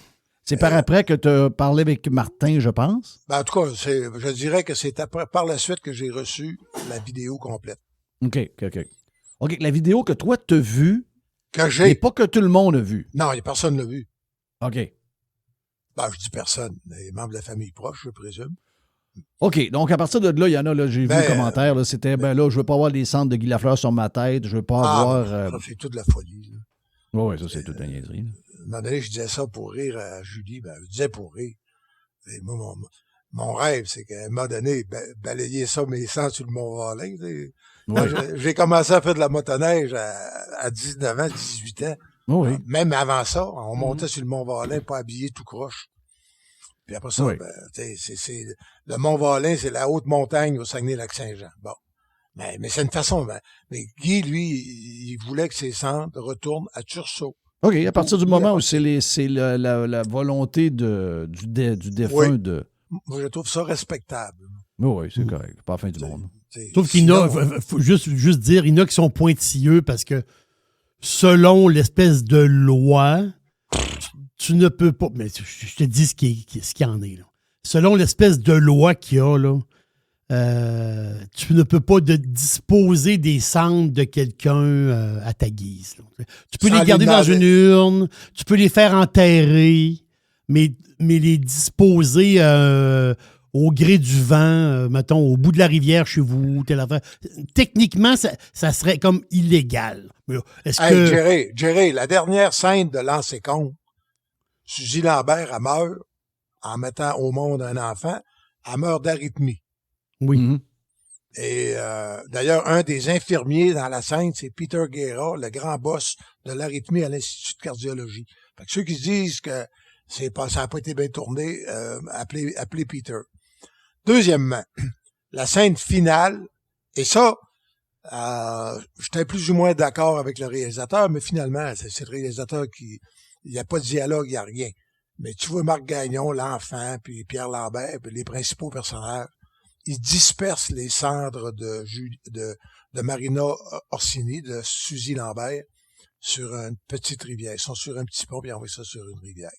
C'est par après que tu as parlé avec Martin, je pense. Ben, en tout cas, je dirais que c'est par la suite que j'ai reçu la vidéo complète. OK. OK, la vidéo que toi, tu as vue, Que mais j'ai. pas que tout le monde a vue. Non, personne ne l'a vu. OK. Ben, je dis personne. Les membres de la famille proche, je présume. OK, donc à partir de là, il y en a, là, j'ai vu le commentaire, là, c'était, là, je veux pas avoir les cendres de Guy Lafleur sur ma tête, je veux pas avoir... Ça, c'est toute la folie. Oui, ça, c'est toute la niaiserie. Là. À un moment donné, je disais ça pour rire à Julie. Ben, je disais pour rire. Et moi, mon rêve, c'est qu'à un moment donné, balayer ça, mes sangs sur le Mont-Valin. Ouais. J'ai commencé à faire de la motoneige à 19 ans, 18 ans. Oui. Même avant ça, on montait sur le Mont-Valin, pas habillé tout croche. Puis après ça, Oui. c'est le Mont-Valin, c'est la haute montagne au Saguenay-Lac-Saint-Jean. Bon. Mais c'est une façon. Mais Guy, lui, il voulait que ses cendres retournent à Tursault. OK, à partir du moment où c'est la volonté du défunt de... Moi, je trouve ça respectable. Oui, c'est correct. C'est pas la fin du monde. Sauf qu'il y en a, faut juste dire, il y en a qui sont pointilleux parce que selon l'espèce de loi, tu ne peux pas. Mais je te dis ce qu'il y en est. Là. Selon l'espèce de loi qu'il y a, là, tu ne peux pas disposer des cendres de quelqu'un à ta guise. Là. Tu peux les garder dans une urne, tu peux les faire enterrer, mais les disposer au gré du vent, mettons, au bout de la rivière chez vous, telle affaire. Techniquement, ça serait comme illégal. Est-ce que... Jerry, la dernière scène de Lancé-Comte, Suzy Lambert, elle meurt en mettant au monde un enfant, elle meurt d'arythmie. Oui. Mm-hmm. Et d'ailleurs, un des infirmiers dans la scène, c'est Peter Guerra, le grand boss de l'arythmie à l'Institut de cardiologie. Fait que ceux qui se disent que ça n'a pas été bien tourné, appelez Peter. Deuxièmement, la scène finale, et ça, j'étais plus ou moins d'accord avec le réalisateur, mais finalement, c'est le réalisateur qui... Il n'y a pas de dialogue, il n'y a rien. Mais tu vois Marc Gagnon, l'enfant, puis Pierre Lambert, puis les principaux personnages, ils dispersent les cendres de Marina Orsini, de Suzy Lambert, sur une petite rivière. Ils sont sur un petit pont, puis ils envoient ça sur une rivière.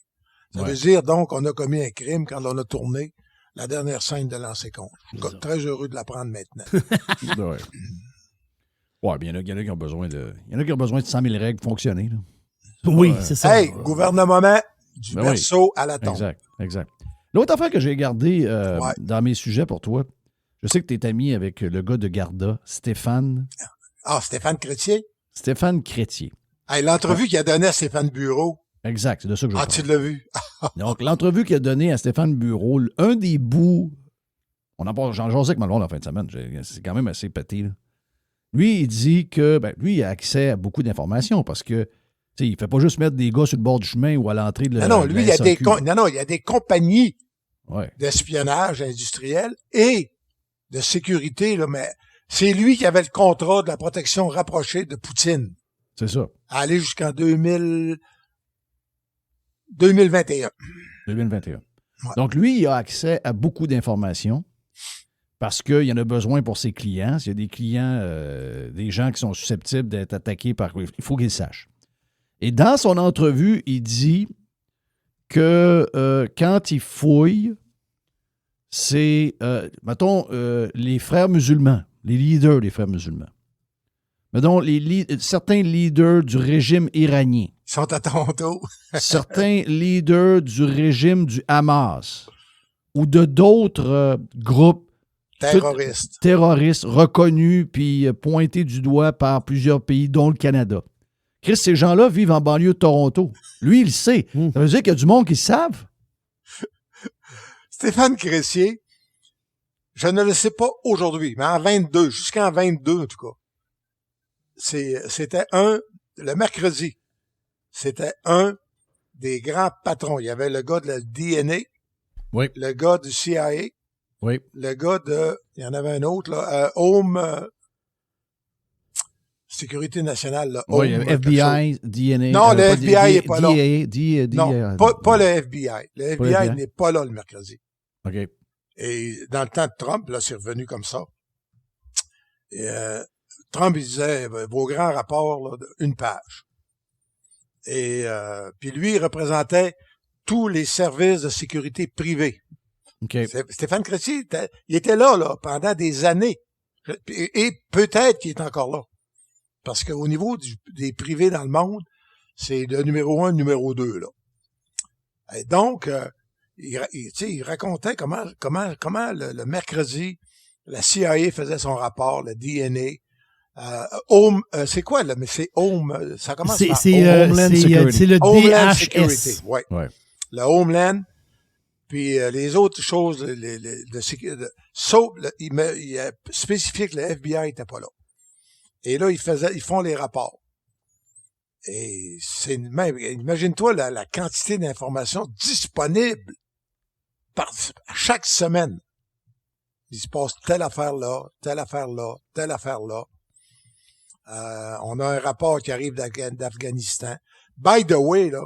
Ça veut dire, donc, on a commis un crime quand on a tourné la dernière scène de Lancé-Comte. Je suis très heureux de l'apprendre maintenant. Ouais, bien, il y en a qui ont besoin de... Il y en a qui ont besoin de 100 000 règles pour fonctionner, là. Oui, c'est ça. Hey, gouvernement du berceau à la tombe. Exact. L'autre affaire que j'ai gardée dans mes sujets pour toi, je sais que tu es ami avec le gars de Garda, Stéphane. Ah, Stéphane Chrétier? Stéphane Chrétier. Hey, l'entrevue qu'il a donnée à Stéphane Bureau. Exact, c'est de ça que je veux tu l'as vu? Donc, l'entrevue qu'il a donnée à Stéphane Bureau, un des bouts, j'en jasais avec Malone en fin de semaine, c'est quand même assez pété, là. Lui, il dit que, lui, il a accès à beaucoup d'informations parce que, il ne fait pas juste mettre des gars sur le bord du chemin ou à l'entrée de la lui, il y a il y a des compagnies ouais. d'espionnage industriel et de sécurité, là, mais c'est lui qui avait le contrat de la protection rapprochée de Poutine. C'est ça. À aller jusqu'en 2021. 2021. Ouais. Donc, lui, il a accès à beaucoup d'informations parce qu'il en a besoin pour ses clients. S'il y a des clients, des gens qui sont susceptibles d'être attaqués par... Il faut qu'il sache. Et dans son entrevue, il dit que quand il fouille, c'est, mettons, les frères musulmans, les leaders des frères musulmans. Mettons, certains leaders du régime iranien. Ils sont à Toronto. Certains leaders du régime du Hamas ou de d'autres groupes terroristes reconnus puis pointés du doigt par plusieurs pays, dont le Canada. Chris, ces gens-là vivent en banlieue de Toronto. Lui, il le sait. Ça veut dire qu'il y a du monde qui le savent. Stéphane Chrétier, je ne le sais pas aujourd'hui, mais en 22, jusqu'en 22 en tout cas, c'était le mercredi, c'était un des grands patrons. Il y avait le gars de la DNA, Oui. le gars du CIA, Oui. le gars de... Il y en avait un autre, là, Home... Sécurité nationale, là. Oui, il y Home, avait quelque chose. FBI, DNA. Non, le pas FBI n'est pas là. Non, pas le FBI. Le FBI n'est pas là le mercredi. OK. Et dans le temps de Trump, là, c'est revenu comme ça. Et, Trump, il disait, vos grands rapports, là, une page. Et puis lui, il représentait tous les services de sécurité privés. OK. Stéphane Crécy, il était là, pendant des années. Et peut-être qu'il est encore là. Parce qu'au niveau des privés dans le monde, c'est le numéro 1, le numéro 2, là. Et donc, il racontait comment le mercredi, la CIA faisait son rapport, le DNA. Home, c'est quoi, là? Mais c'est Home, ça commence par Homeland Security. C'est le Homeland DHS. Security, ouais. Le Homeland, puis les autres choses, sauf, il a spécifié que le FBI n'était pas là. Et là, ils font les rapports. Et c'est même, imagine-toi la quantité d'informations disponibles chaque semaine. Il se passe telle affaire là, telle affaire là, telle affaire là. On a un rapport qui arrive d'Afghanistan. By the way, là,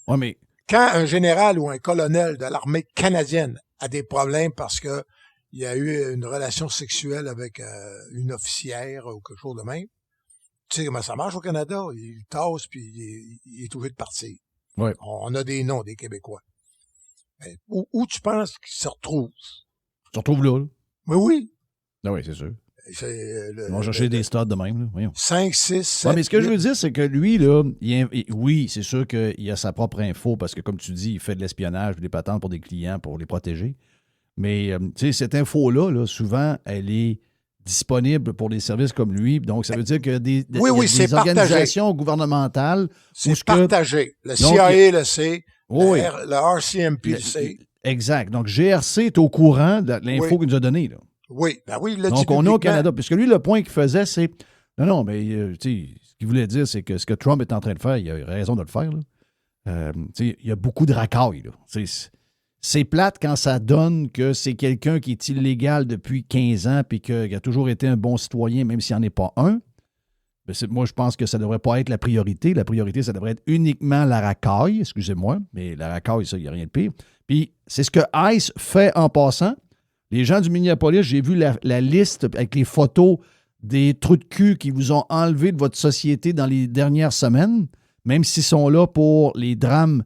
Ouais, mais quand un général ou un colonel de l'armée canadienne a des problèmes parce que il y a eu une relation sexuelle avec une officière ou quelque chose de même, tu sais comment ça marche au Canada? Il tasse puis il est obligé de partir. Ouais. On a des noms des Québécois. Mais où tu penses qu'ils se retrouvent? tu te retrouves là. Mais oui. Ah oui, c'est sûr. C'est Ils vont chercher des stades de même. Là. Voyons. 5, 6, 7... Ouais, mais ce que je veux dire, c'est que lui, là, oui, c'est sûr qu'il a sa propre info parce que, comme tu dis, il fait de l'espionnage, des patentes pour des clients pour les protéger. Mais, tu sais, cette info-là, là, souvent, elle est disponible pour des services comme lui. Donc, ça veut dire que des c'est organisations gouvernementales... C'est partagé. Le CIA le sait, le RCMP le sait. Exact. Donc, GRC est au courant de l'info qu'il nous a donnée, là. Oui, ben oui, il l'a dit donc, on est au publiquement. Canada. Puisque lui, le point qu'il faisait, c'est... Non, mais tu sais, ce qu'il voulait dire, c'est que ce que Trump est en train de faire, il a raison de le faire. Là. Il y a beaucoup de racailles. Là. C'est plate quand ça donne que c'est quelqu'un qui est illégal depuis 15 ans puis qu'il a toujours été un bon citoyen, même s'il n'en est pas un. Mais moi, je pense que ça ne devrait pas être la priorité. La priorité, ça devrait être uniquement la racaille. Excusez-moi, mais la racaille, ça, il n'y a rien de pire. Puis, c'est ce que ICE fait en passant. Les gens du Minneapolis, j'ai vu la liste avec les photos des trous de cul qui vous ont enlevé de votre société dans les dernières semaines, même s'ils sont là pour les drames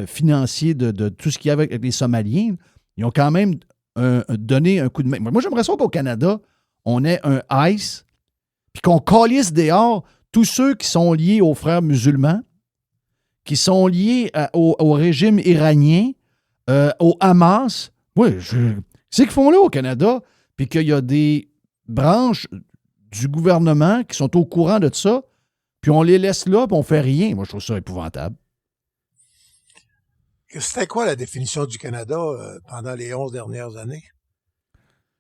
financiers de tout ce qu'il y a avec les Somaliens. Ils ont quand même donné un coup de main. Moi, j'aimerais ça qu'au Canada, on ait un ICE, puis qu'on calisse dehors tous ceux qui sont liés aux frères musulmans, qui sont liés au régime iranien, au Hamas. Oui, c'est qu'ils font là au Canada, puis qu'il y a des branches du gouvernement qui sont au courant de ça, puis on les laisse là, puis on fait rien. Moi, je trouve ça épouvantable. C'était quoi la définition du Canada pendant les 11 dernières années?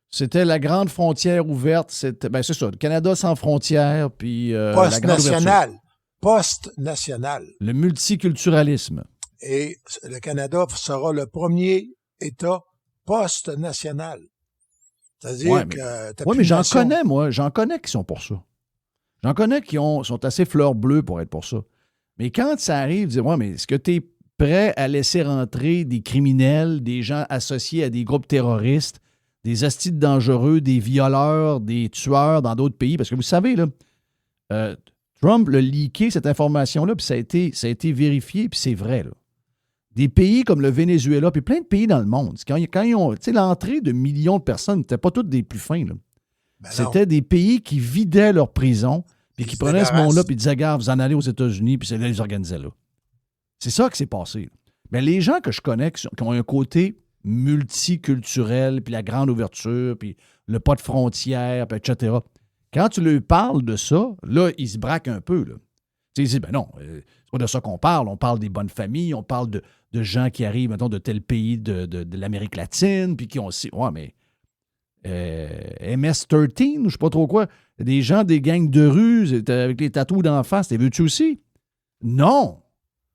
C'était la grande frontière ouverte. C'est ça, le Canada sans frontières, puis la grande Post-national. ouverture. Post-national. Le multiculturalisme. Et le Canada sera le premier État post-national. C'est-à-dire que... Oui, mais j'en connais, moi. J'en connais qui sont pour ça. J'en connais qui sont assez fleurs bleues pour être pour ça. Mais quand ça arrive, dire, ouais, mais est-ce que tu es prêt à laisser rentrer des criminels, des gens associés à des groupes terroristes, des astides dangereux, des violeurs, des tueurs dans d'autres pays? Parce que vous savez, là, Trump l'a leaké, cette information-là, puis ça a été vérifié, puis c'est vrai, là. Des pays comme le Venezuela, puis plein de pays dans le monde, quand ils ont, tu sais, l'entrée de millions de personnes n'était pas toutes des plus fins, là. C'était des pays qui vidaient leurs prisons, puis qui prenaient ce monde-là, puis disaient, regarde, vous en allez aux États-Unis, puis c'est là, ils les organisaient là. C'est ça qui s'est passé. Mais les gens que je connais qui ont un côté multiculturel, puis la grande ouverture, puis le pas de frontières, puis etc., quand tu leur parles de ça, là, ils se braquent un peu, là. Tu sais, ils disent, ben non, c'est pas de ça qu'on parle. On parle des bonnes familles, on parle de gens qui arrivent, mettons, de tel pays de l'Amérique latine, puis qui ont aussi... Ouais, mais... MS-13, je sais pas trop quoi. Des gens des gangs de rue avec les tatous d'en face. T'es veux-tu aussi? Non.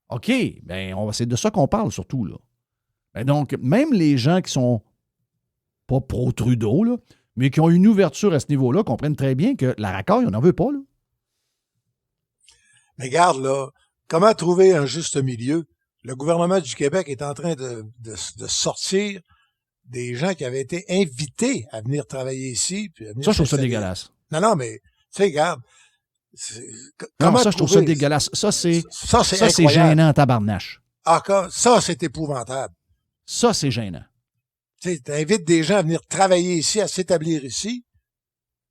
OK. Ben, c'est de ça qu'on parle surtout, là. Et donc, même les gens qui sont pas pro-Trudeau, là, mais qui ont une ouverture à ce niveau-là, comprennent très bien que la racaille, on n'en veut pas. Là. Mais regarde, là, comment trouver un juste milieu? Le gouvernement du Québec est en train de sortir des gens qui avaient été invités à venir travailler ici. Puis à venir Ça, je trouve ça s'installer. dégueulasse. Non, mais, tu sais, regarde. Non, ça, je trouve ça dégueulasse. Ça, c'est incroyable. gênant, tabarnache. Ah, ça, c'est épouvantable. Ça, c'est gênant. Tu sais, t'invites des gens à venir travailler ici, à s'établir ici,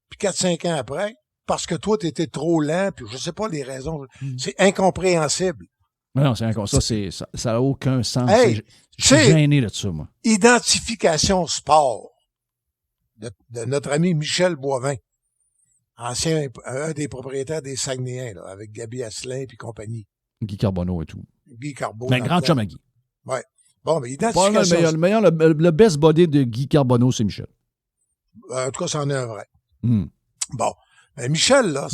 puis 4-5 ans après, parce que toi, t'étais trop lent, puis je sais pas les raisons. C'est incompréhensible. Non, ça n'a aucun sens. Hey, je suis gêné de ça, moi. Identification sport de notre ami Michel Boivin, un des propriétaires des Saguenayens, là, avec Gabi Asselin puis compagnie. Guy Carbonneau et tout. Guy Carbonneau. Mais grand chum à Guy. Ouais. Bon, mais Pas identification... le best body de Guy Carbonneau, c'est Michel. En tout cas, c'en est un vrai. Mm. Bon. Mais Michel, là,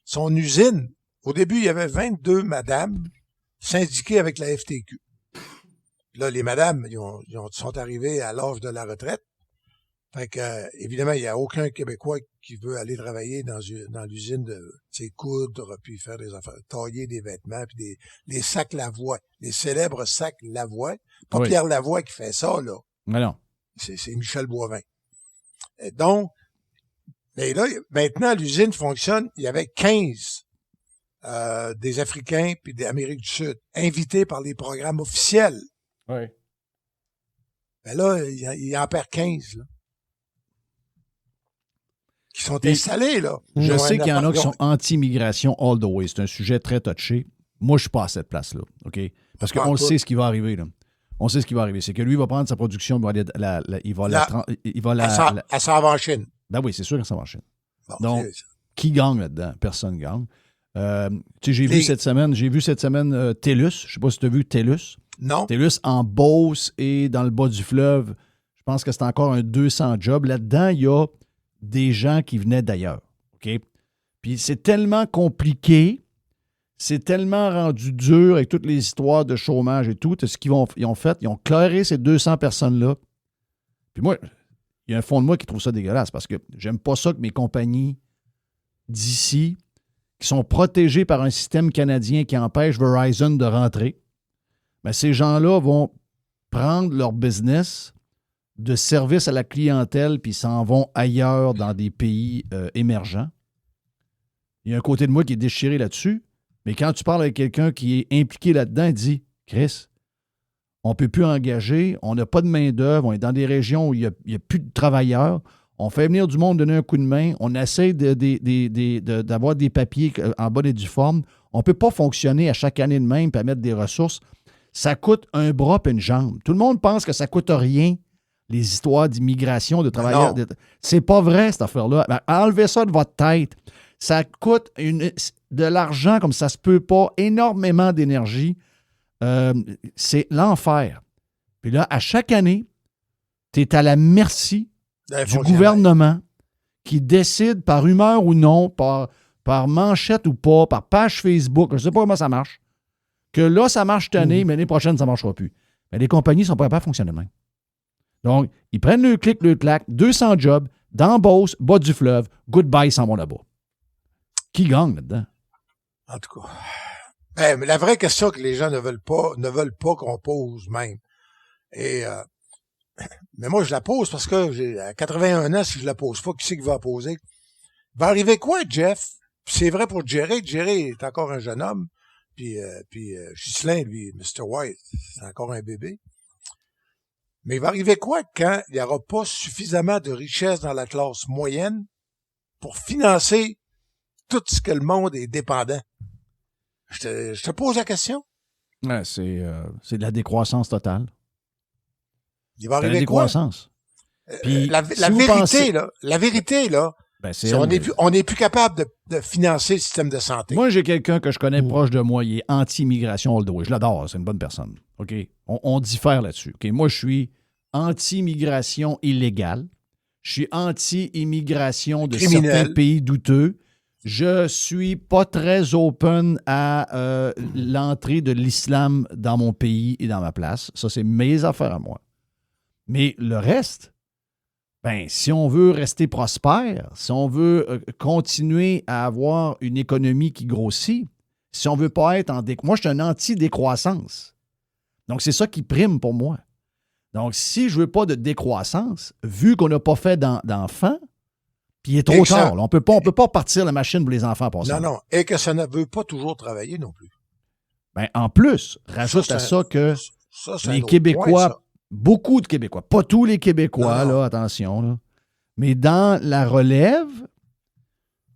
son usine, au début, il y avait 22 madames syndiquées avec la FTQ. Là, les madames, sont arrivées à l'âge de la retraite. Fait que, évidemment, il n'y a aucun Québécois qui veut aller travailler dans l'usine de, coudre, puis faire des affaires, tailler des vêtements, puis les sacs Lavoie, les célèbres sacs Lavoie. Pas Oui. Pierre Lavoie qui fait ça, là. Mais non. C'est Michel Boivin. Et donc, mais là, maintenant, l'usine fonctionne. Il y avait 15 des Africains puis des Amériques du Sud invités par les programmes officiels. Oui. Mais là, il en perd 15, là. Qui sont installés, là. Je sais qu'il y en a qui sont anti-immigration all the way. C'est un sujet très touché. Moi, je suis pas à cette place-là, OK? Parce qu'on le sait ce qui va arriver, là. On sait ce qui va arriver. C'est que lui, il va prendre sa production, il va Elle s'en va en Chine. Ben oui, c'est sûr qu'elle s'en va en Chine. Bon, Donc, qui gagne là-dedans? Personne gagne. J'ai vu cette semaine TELUS. Je sais pas si tu as vu TELUS. Non. TELUS en Beauce et dans le bas du fleuve. Je pense que c'est encore un 200 jobs. Là-dedans, il y a des gens qui venaient d'ailleurs. OK? Puis c'est tellement compliqué, c'est tellement rendu dur avec toutes les histoires de chômage et tout. Ce qu'ils ont fait, ils ont clairé ces 200 personnes-là. Puis moi, il y a un fond de moi qui trouve ça dégueulasse parce que j'aime pas ça que mes compagnies d'ici, qui sont protégées par un système canadien qui empêche Verizon de rentrer, mais ces gens-là vont prendre leur business de service à la clientèle puis s'en vont ailleurs dans des pays émergents. Il y a un côté de moi qui est déchiré là-dessus, mais quand tu parles avec quelqu'un qui est impliqué là-dedans, il dit « Chris, on ne peut plus engager, on n'a pas de main-d'œuvre, on est dans des régions où il n'y a plus de travailleurs, on fait venir du monde donner un coup de main, on essaie d'avoir des papiers en bonne et due forme, on ne peut pas fonctionner à chaque année de même et mettre des ressources. Ça coûte un bras et une jambe. Tout le monde pense que ça ne coûte rien, les histoires d'immigration, de travailleurs. C'est pas vrai, cette affaire-là. Ben, enlevez ça de votre tête. Ça coûte de l'argent comme ça se peut pas, énormément d'énergie. C'est l'enfer. Puis là, à chaque année, tu es à la merci du gouvernement qui décide par humeur ou non, par manchette ou pas, par page Facebook, je ne sais pas comment ça marche, que là, ça marche cette année, mais l'année prochaine, ça ne marchera plus. Mais les compagnies ne sont pas capables de fonctionner de même. Donc, ils prennent le clic, le clac, 200 jobs, dans Beauce, bas du fleuve, goodbye, ils s'en vont là-bas. Qui gagne là-dedans? En tout cas. Ben, mais la vraie question que les gens ne veulent pas qu'on pose même. Mais moi, je la pose parce que à 81 ans, si je la pose pas, qui c'est qui va la poser? Il va arriver quoi, Jeff? Puis c'est vrai pour Jerry. Jerry est encore un jeune homme. Puis Ghislain, lui, Mr. White, c'est encore un bébé. Mais il va arriver quoi quand il n'y aura pas suffisamment de richesse dans la classe moyenne pour financer tout ce que le monde est dépendant? Je te pose la question. Ouais, c'est de la décroissance totale. Il va arriver quoi? Décroissance. Puis, la vérité, là, ben, on n'est plus capable de financer le système de santé. Moi, j'ai quelqu'un que je connais proche de moi, il est anti-immigration all the way. Je l'adore, c'est une bonne personne. OK? On diffère là-dessus. OK? Moi, je suis anti-immigration illégale. Je suis anti-immigration de certains pays douteux. Je suis pas très open à l'entrée de l'islam dans mon pays et dans ma place. Ça, c'est mes affaires à moi. Mais le reste, ben, si on veut rester prospère, si on veut continuer à avoir une économie qui grossit, si on veut pas être en décroissance. Moi, je suis un anti-décroissance. Donc, c'est ça qui prime pour moi. Donc, si je veux pas de décroissance, vu qu'on n'a pas fait d'enfants, puis il est trop tard. Là. On peut pas partir la machine pour les enfants pour ça. Non. Et que ça ne veut pas toujours travailler non plus. Ben, en plus, rajoute à ça que c'est les un autre Québécois, point, beaucoup de Québécois, pas tous les Québécois, Non. là, attention, là, mais dans la relève,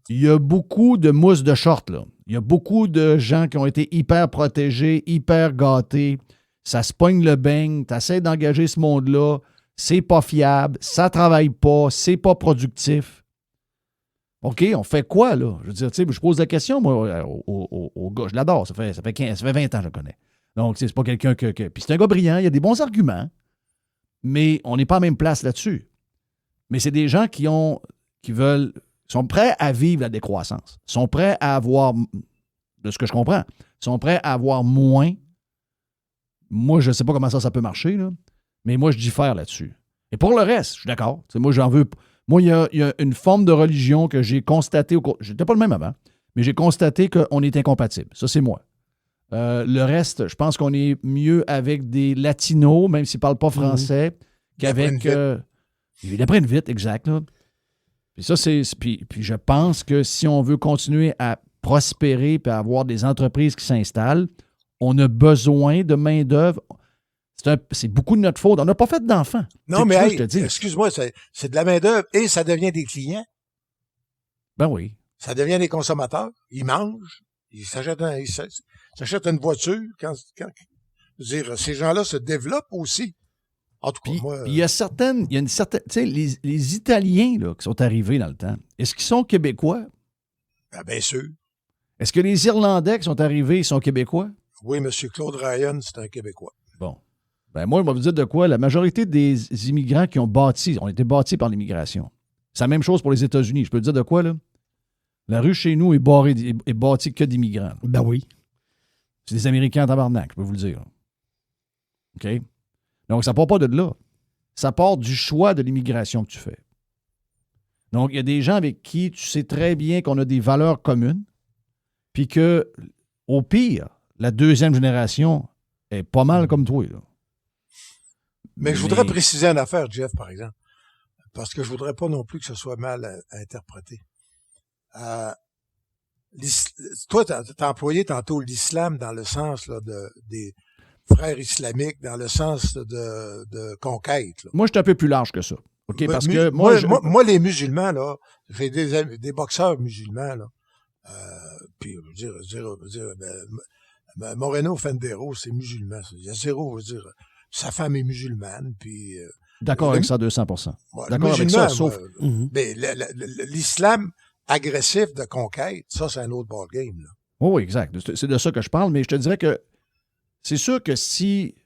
il y a beaucoup de mousses de short, là. Il y a beaucoup de gens qui ont été hyper protégés, hyper gâtés. Ça se pogne le beigne, tu essaies d'engager ce monde-là, c'est pas fiable, ça travaille pas, c'est pas productif. OK, on fait quoi, là? Je veux dire, tu sais, je pose la question, moi, au gars. Je l'adore. Ça fait 20 ans que je le connais. Donc, c'est pas quelqu'un que. Puis c'est un gars brillant, il a des bons arguments, mais on n'est pas à la même place là-dessus. Mais c'est des gens qui sont prêts à vivre la décroissance, sont prêts à avoir, de ce que je comprends, sont prêts à avoir moins. Moi, je ne sais pas comment ça peut marcher, là, mais moi, je diffère là-dessus. Et pour le reste, je suis d'accord. Tu sais, moi, j'en veux. Moi, il y a une forme de religion que j'ai constatée. J'étais pas le même avant, mais j'ai constaté qu'on est incompatible. Ça, c'est moi. Le reste, je pense qu'on est mieux avec des latinos, même s'ils ne parlent pas français, qu'avec. Ils apprennent vite, exact. Là. Puis ça, puis je pense que si on veut continuer à prospérer et à avoir des entreprises qui s'installent, on a besoin de main-d'œuvre. C'est beaucoup de notre faute. On n'a pas fait d'enfants. Non, mais je te dis. excuse-moi, c'est de la main-d'œuvre et ça devient des clients. Ben oui. Ça devient des consommateurs. Ils mangent. Ils s'achètent une voiture. Je veux dire, ces gens-là se développent aussi. En tout cas, Puis, moi. il y a une certaine. Tu sais, les Italiens là, qui sont arrivés dans le temps, est-ce qu'ils sont québécois? Ben, bien sûr. Est-ce que les Irlandais qui sont arrivés, ils sont québécois? Oui, M. Claude Ryan, c'est un Québécois. Bon. Ben moi, je vais vous dire de quoi. La majorité des immigrants qui ont été bâtis par l'immigration. C'est la même chose pour les États-Unis. Je peux te dire de quoi, là? La rue chez nous est bâtie que d'immigrants. Ben oui. C'est des Américains en tabarnak, je peux vous le dire. OK? Donc, ça part pas de là. Ça part du choix de l'immigration que tu fais. Donc, il y a des gens avec qui tu sais très bien qu'on a des valeurs communes, puis que, au pire, la deuxième génération est pas mal comme toi, là. Mais je voudrais préciser une affaire, Jeff, par exemple, parce que je voudrais pas non plus que ce soit mal interprété. Toi, t'as employé tantôt l'islam dans le sens là, des frères islamiques, dans le sens de conquête. Là. Moi, je suis un peu plus large que ça. OK? Parce que moi, les musulmans, là, j'ai des boxeurs musulmans, là. Puis, je veux dire, Moreno Fendero, c'est musulman. Il y a zéro, je veux dire. Sa femme est musulmane, puis... D'accord avec ça, 200%. Ouais, d'accord avec ça, sauf... Mais l'islam agressif de conquête, ça, c'est un autre ballgame, là. Oui, exact. C'est de ça que je parle, mais je te dirais que c'est sûr que si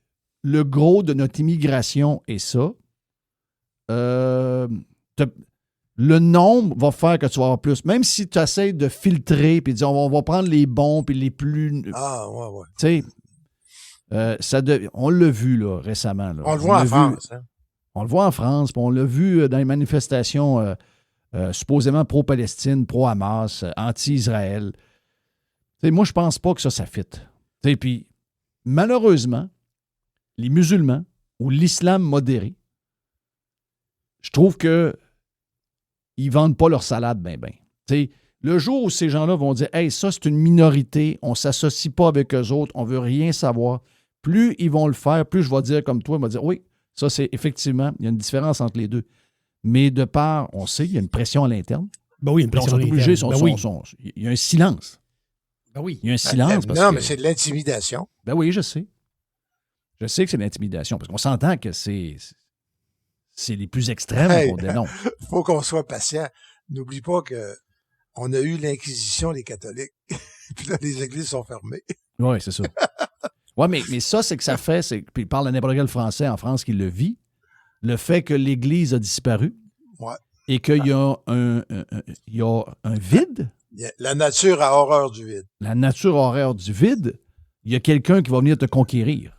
le gros de notre immigration est ça, le nombre va faire que tu vas avoir plus. Même si tu essaies de filtrer puis de dire on va prendre les bons puis les plus... Ah, ouais. Tu sais, on l'a vu là, récemment. Là. On le voit en France. Hein? On le voit en France, puis on l'a vu dans les manifestations supposément pro-Palestine, pro-Hamas, anti-Israël. Tu sais, moi, je pense pas que ça fit. Puis, malheureusement, les musulmans ou l'islam modéré, je trouve que ils vendent pas leur salade bien. Le jour où ces gens-là vont dire « Hey, ça, c'est une minorité, on ne s'associe pas avec eux autres, on ne veut rien savoir », plus ils vont le faire, plus je vais dire comme toi, je vais dire « Oui, ça, c'est effectivement, il y a une différence entre les deux. » Mais de part, on sait, il y a une pression à l'interne. Ben oui, une pression à l'interne. Il y a un silence. Ben oui. Il y a un silence. Non, mais c'est de l'intimidation. Ben oui, je sais. Je sais que c'est de l'intimidation, parce qu'on s'entend que c'est les plus extrêmes qu'on dénonce. Il faut qu'on soit patient. N'oublie pas qu'on a eu l'Inquisition des catholiques. Puis là, les églises sont fermées. Oui, c'est ça. Oui, mais ça, c'est que ça fait... Puis il parle à n'importe quel Français en France qui le vit. Le fait que l'Église a disparu et qu'il y a un vide La nature a horreur du vide. La nature a horreur du vide. Il y a quelqu'un qui va venir te conquérir.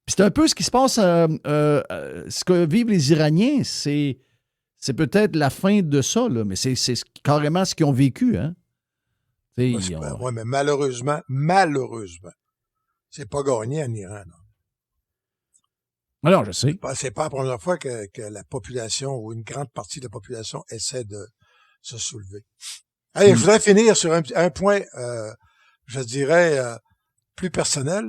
Puis c'est un peu ce qui se passe, ce que vivent les Iraniens, c'est peut-être la fin de ça, là, mais c'est carrément ce qu'ils ont vécu. Hein? Oui, mais malheureusement, c'est pas gagné en Iran. Non. Alors, je sais. C'est pas la première fois que la population ou une grande partie de la population essaie de se soulever. Allez, je voudrais finir sur un point, je dirais, plus personnel.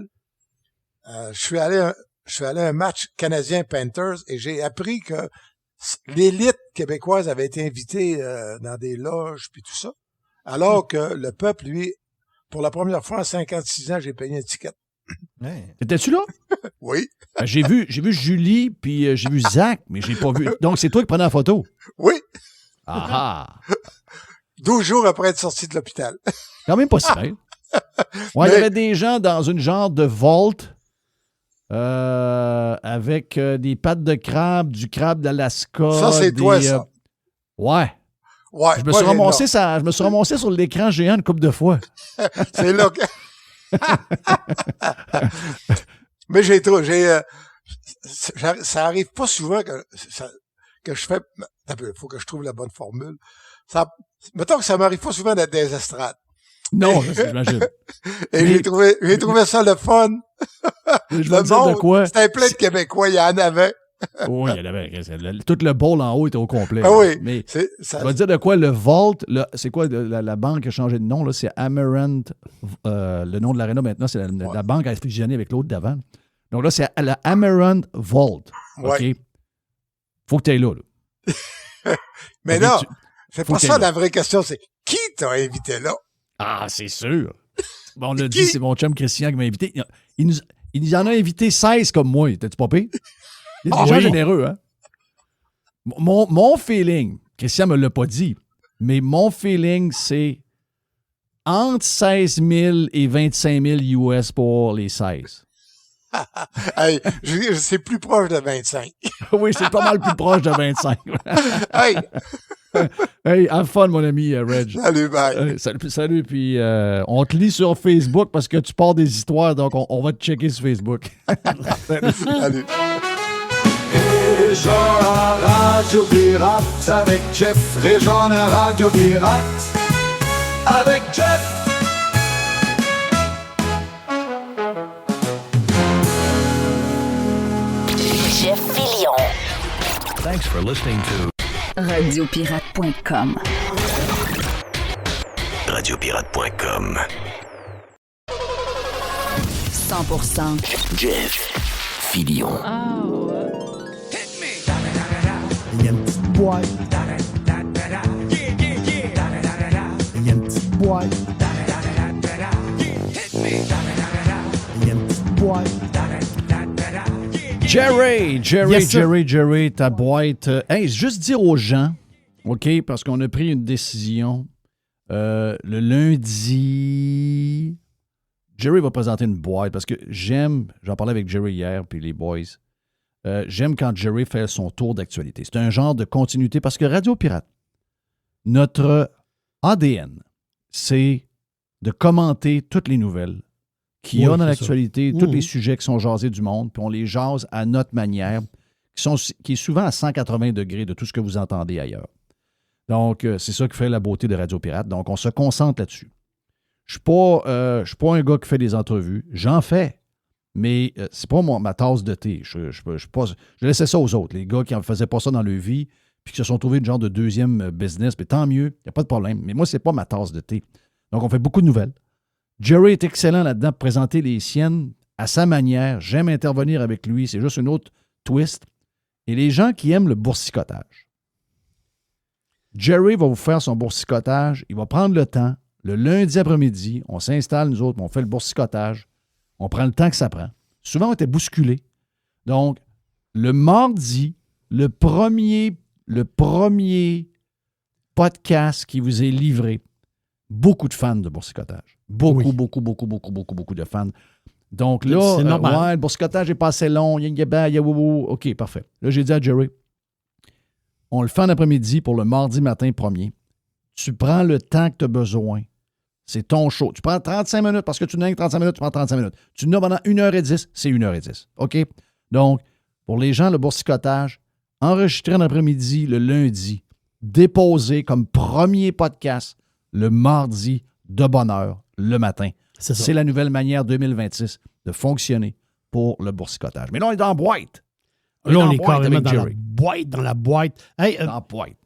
Je suis allé à un match canadien-Panthers et j'ai appris que l'élite québécoise avait été invitée dans des loges puis tout ça, alors que le peuple, lui, pour la première fois en 56 ans, j'ai payé un ticket. Ouais. Étais-tu là? Oui. J'ai vu Julie, puis j'ai vu Zach, mais j'ai pas vu. Donc, c'est toi qui prenais la photo? Oui. Ah! 12 jours après être sorti de l'hôpital. Quand même pas si mal. Ouais, il y avait des gens dans une genre de vault avec des pattes de crabe, du crabe d'Alaska. Ça, c'est toi, ça. Ouais. Ouais. Je me suis ramassé sur l'écran géant une couple de fois. C'est là que... Mais ça arrive pas souvent que je fais... Il faut que je trouve la bonne formule. Mettons que ça m'arrive pas souvent d'être des estrades. Non, j'imagine. Et j'ai trouvé ça le fun. Je veux dire de quoi? C'était plein de Québécois, il y en avait. Oui, il y en avait. Tout le bowl en haut était au complet. Ah oui. Mais ça va dire de quoi? Le Vault, c'est quoi la banque a changé de nom? Là, c'est Amarant. Le nom de l'aréna maintenant, c'est la banque a fusionné avec l'autre d'avant. Donc là, c'est la Amarant Vault. Ouais. OK? Faut que tu ailles là. Mais okay, là, c'est pas ça la vraie question, c'est qui t'a invité là? Ah, c'est sûr. Bon, on l'a dit, c'est mon chum Christian qui m'a invité. Il nous en a invité 16 comme moi. T'es-tu pas pire? Il y a des gens généreux, hein? Mon feeling, Christian me l'a pas dit, mais mon feeling, c'est entre 16 000 et 25 000 US pour les 16. Hey, c'est plus proche de 25. Oui, c'est pas mal plus proche de 25. Hey! Hey, have fun, mon ami Reg. Salut, bye. Salut, puis on te lit sur Facebook parce que tu pars des histoires, donc on va te checker sur Facebook. Salut. Région à Radio Pirate avec Jeff. Région à Radio Pirate avec Jeff. Jeff Fillion. Thanks for listening to Radiopirate.com. Radiopirate.com. 100% Jeff Fillion. Il y a une petite boîte. Il y a une petite boîte. Il y a une petite boîte. Jerry, ta boîte. Hey, juste dire aux gens, OK, parce qu'on a pris une décision. Le lundi, Jerry va présenter une boîte parce que j'en parlais avec Jerry hier, puis les boys. J'aime quand Jerry fait son tour d'actualité. C'est un genre de continuité parce que Radio Pirate, notre ADN, c'est de commenter toutes les nouvelles qu'il y a dans l'actualité, tous les sujets qui sont jasés du monde, puis on les jase à notre manière, qui est souvent à 180 degrés de tout ce que vous entendez ailleurs. Donc, c'est ça qui fait la beauté de Radio Pirate. Donc, on se concentre là-dessus. Je ne suis pas un gars qui fait des entrevues. J'en fais, mais c'est pas ma tasse de thé. Je laissais ça aux autres, les gars qui ne faisaient pas ça dans leur vie, puis qui se sont trouvés une genre de deuxième business. Mais tant mieux, il n'y a pas de problème. Mais moi, c'est pas ma tasse de thé. Donc, on fait beaucoup de nouvelles. Jerry est excellent là-dedans pour présenter les siennes à sa manière. J'aime intervenir avec lui. C'est juste une autre twist. Et les gens qui aiment le boursicotage. Jerry va vous faire son boursicotage. Il va prendre le temps. Le lundi après-midi, on s'installe, nous autres, on fait le boursicotage. On prend le temps que ça prend. Souvent, on était bousculés. Donc, le mardi, le premier podcast qui vous est livré, beaucoup de fans de boursicotage. Beaucoup de fans. Donc là, le boursicotage est pas assez long. OK, parfait. Là, j'ai dit à Jerry, on le fait en après-midi pour le mardi matin 1er. Tout de Tu prends le temps que tu as besoin. C'est ton show. Tu prends 35 minutes parce que tu n'as que 35 minutes, tu prends 35 minutes. Tu n'as pendant 1h10, c'est 1h10. OK? Donc, pour les gens, le boursicotage, enregistré en après-midi le lundi, déposé comme premier podcast le mardi de bonne heure, le matin. C'est la nouvelle manière 2026 de fonctionner pour le boursicotage. Mais là, on est dans la boîte. Là, on est carrément dans la boîte. Hey, dans la boîte.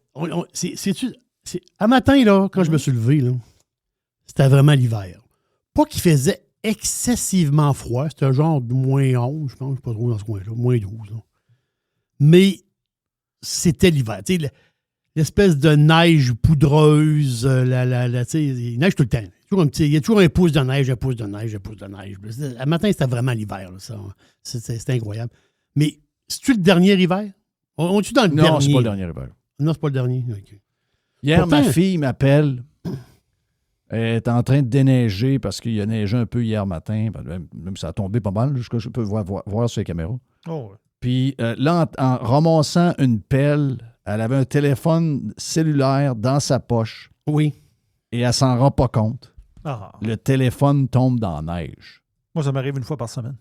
À matin, là, quand je me suis levé, là, c'était vraiment l'hiver. Pas qu'il faisait excessivement froid. C'était un genre de moins 11, je pense, pas trop dans ce coin-là, moins 12. Là. Mais c'était l'hiver. Tu sais, l'espèce de neige poudreuse, il neige tout le temps. Il y a toujours un pouce de neige, un pouce de neige, un pouce de neige. À matin, c'était vraiment l'hiver. Là, ça. C'était incroyable. Mais c'est-tu le dernier hiver? On est-tu dans le dernier? Non, c'est pas le dernier hiver. Non, c'est pas le dernier. Okay. Hier, Pourtant, ma fille m'appelle. Elle est en train de déneiger parce qu'il a neigé un peu hier matin. Même ça a tombé pas mal, jusqu'à je peux voir sur les caméras. Oh, ouais. Puis là, en ramassant une pelle, elle avait un téléphone cellulaire dans sa poche. Oui. Et elle s'en rend pas compte. Ah. Le téléphone tombe dans la neige. Moi, ça m'arrive une fois par semaine.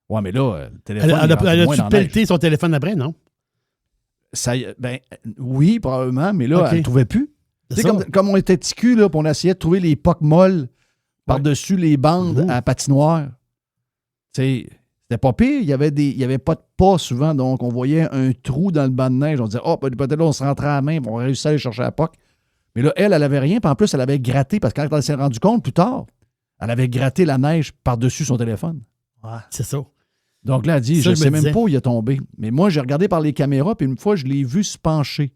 Ouais, mais là, le téléphone. Elle a-tu pelleté son téléphone après, non? Oui, probablement, mais là, Okay. elle ne trouvait plus. Tu sais, comme on était ticu, là, puis on essayait de trouver les pocs molles par-dessus les bandes à patinoire. Tu sais, c'était pas pire. Il y avait pas de pas souvent, donc on voyait un trou dans le banc de neige. On disait, peut-être là, on se rentrait à la main, puis on réussissait à aller chercher la poque. Mais là, elle avait rien, puis en plus, elle avait gratté, parce que quand elle s'est rendue compte plus tard, elle avait gratté la neige par-dessus son téléphone. Ouais. C'est ça. Donc là, elle dit, je ne sais même pas où il est tombé. Mais moi, j'ai regardé par les caméras, puis une fois, je l'ai vu se pencher.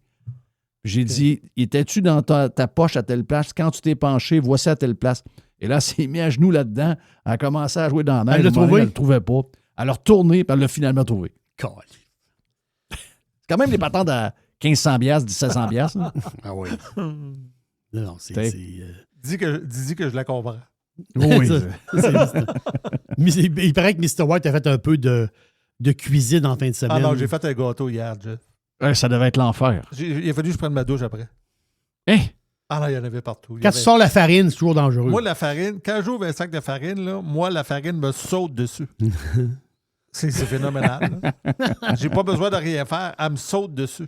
J'ai dit, étais-tu dans ta poche à telle place? Quand tu t'es penché, voici à telle place. Et là, elle s'est mis à genoux là-dedans. Elle a commencé à jouer dans la neige. Elle l'a trouvé? Elle ne le trouvait pas. Elle a retourné, puis elle l'a finalement trouvé. C'est quand même les patentes à 1500$, 1700$. Ah oui. Non, c'est... Dis que je la comprends. Oui. Mais il paraît que Mr. White a fait un peu de cuisine en fin de semaine. Ah non, j'ai fait un gâteau hier, Jeff. Ça devait être l'enfer. Il a fallu que je prenne ma douche après. Hein? Ah non, il y en avait partout. Quand tu sors la farine, c'est toujours dangereux. Moi, la farine, quand j'ouvre un sac de farine, là, la farine me saute dessus. C'est phénoménal. J'ai pas besoin de rien faire. Elle me saute dessus.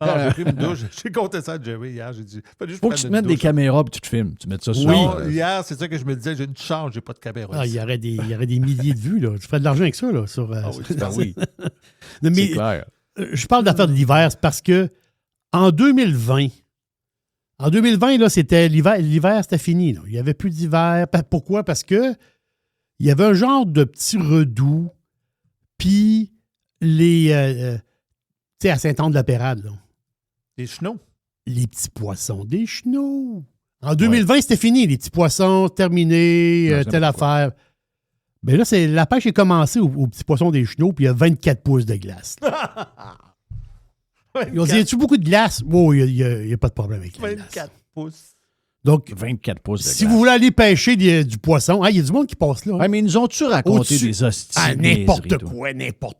Alors, j'ai pris une douche. J'ai compté ça à Jerry hier. J'ai dit, faut que tu te mettes des caméras et tu te filmes. Tu mets ça sur. Oui, hier, c'est ça que je me disais. J'ai une chance, j'ai pas de caméra. Ah, il y aurait des milliers de vues. Là. Tu ferais de l'argent avec ça. Là, sur, oui. Non, mais, c'est clair. Je parle d'affaires de l'hiver, c'est parce que en 2020, là, c'était l'hiver, c'était fini. Là. Il n'y avait plus d'hiver. Pourquoi? Parce que il y avait un genre de petit redoux, puis tu sais, à Saint-Anne-de-la-Pérade, là. Des chenaux. Les petits poissons, des chenaux. En 2020, c'était fini. Les petits poissons, terminé, telle affaire. Mais là, la pêche est commencée aux petits poissons des chenaux, puis il y a 24 pouces de glace. Ils ont dit, y a-tu beaucoup de glace? Oh, il n'y a pas de problème avec la glace. 24 pouces. Donc, 24 pouces de glace. Si vous voulez aller pêcher du poisson, il y a du monde qui passe là. Ouais, mais ils nous ont-tu raconté des hosties? N'importe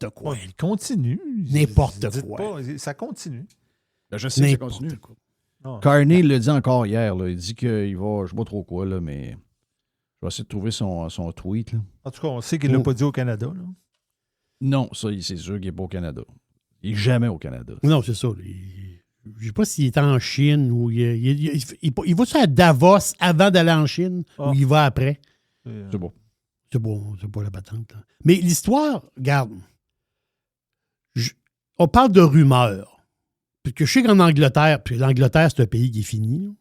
quoi. Ouais, il continue. N'importe quoi. Pas, ça continue. Ben, je sais que ça continue. Quoi. Carney l'a dit encore hier. Là. Il dit qu'il va, je ne sais pas trop quoi, là, mais je vais essayer de trouver son tweet. Là. En tout cas, on sait qu'il ne l'a pas dit au Canada. Là. Non, ça, c'est sûr qu'il n'est pas au Canada. Il n'est jamais au Canada. Non, c'est ça. Je ne sais pas s'il est en Chine ou il va-tu à Davos avant d'aller en Chine ou il va après? C'est bon. C'est pas la patente. Là. Mais l'histoire, regarde, on parle de rumeurs. Puis que je sais qu'en Angleterre, puis l'Angleterre, c'est un pays qui est fini.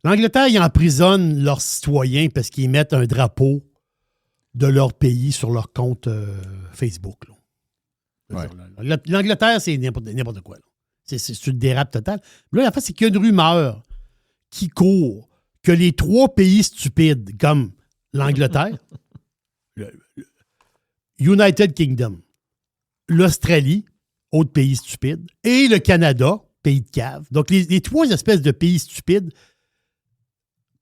L'Angleterre, ils emprisonnent leurs citoyens parce qu'ils mettent un drapeau de leur pays sur leur compte Facebook. Là. Ouais. L'Angleterre, c'est n'importe quoi. Là. C'est une dérape totale. Mais là, la fait, c'est qu'il y a une rumeur qui court que les 3 pays stupides, comme l'Angleterre, le United Kingdom, l'Australie, autre pays stupide, et le Canada, pays de cave. Donc, les 3 espèces de pays stupides,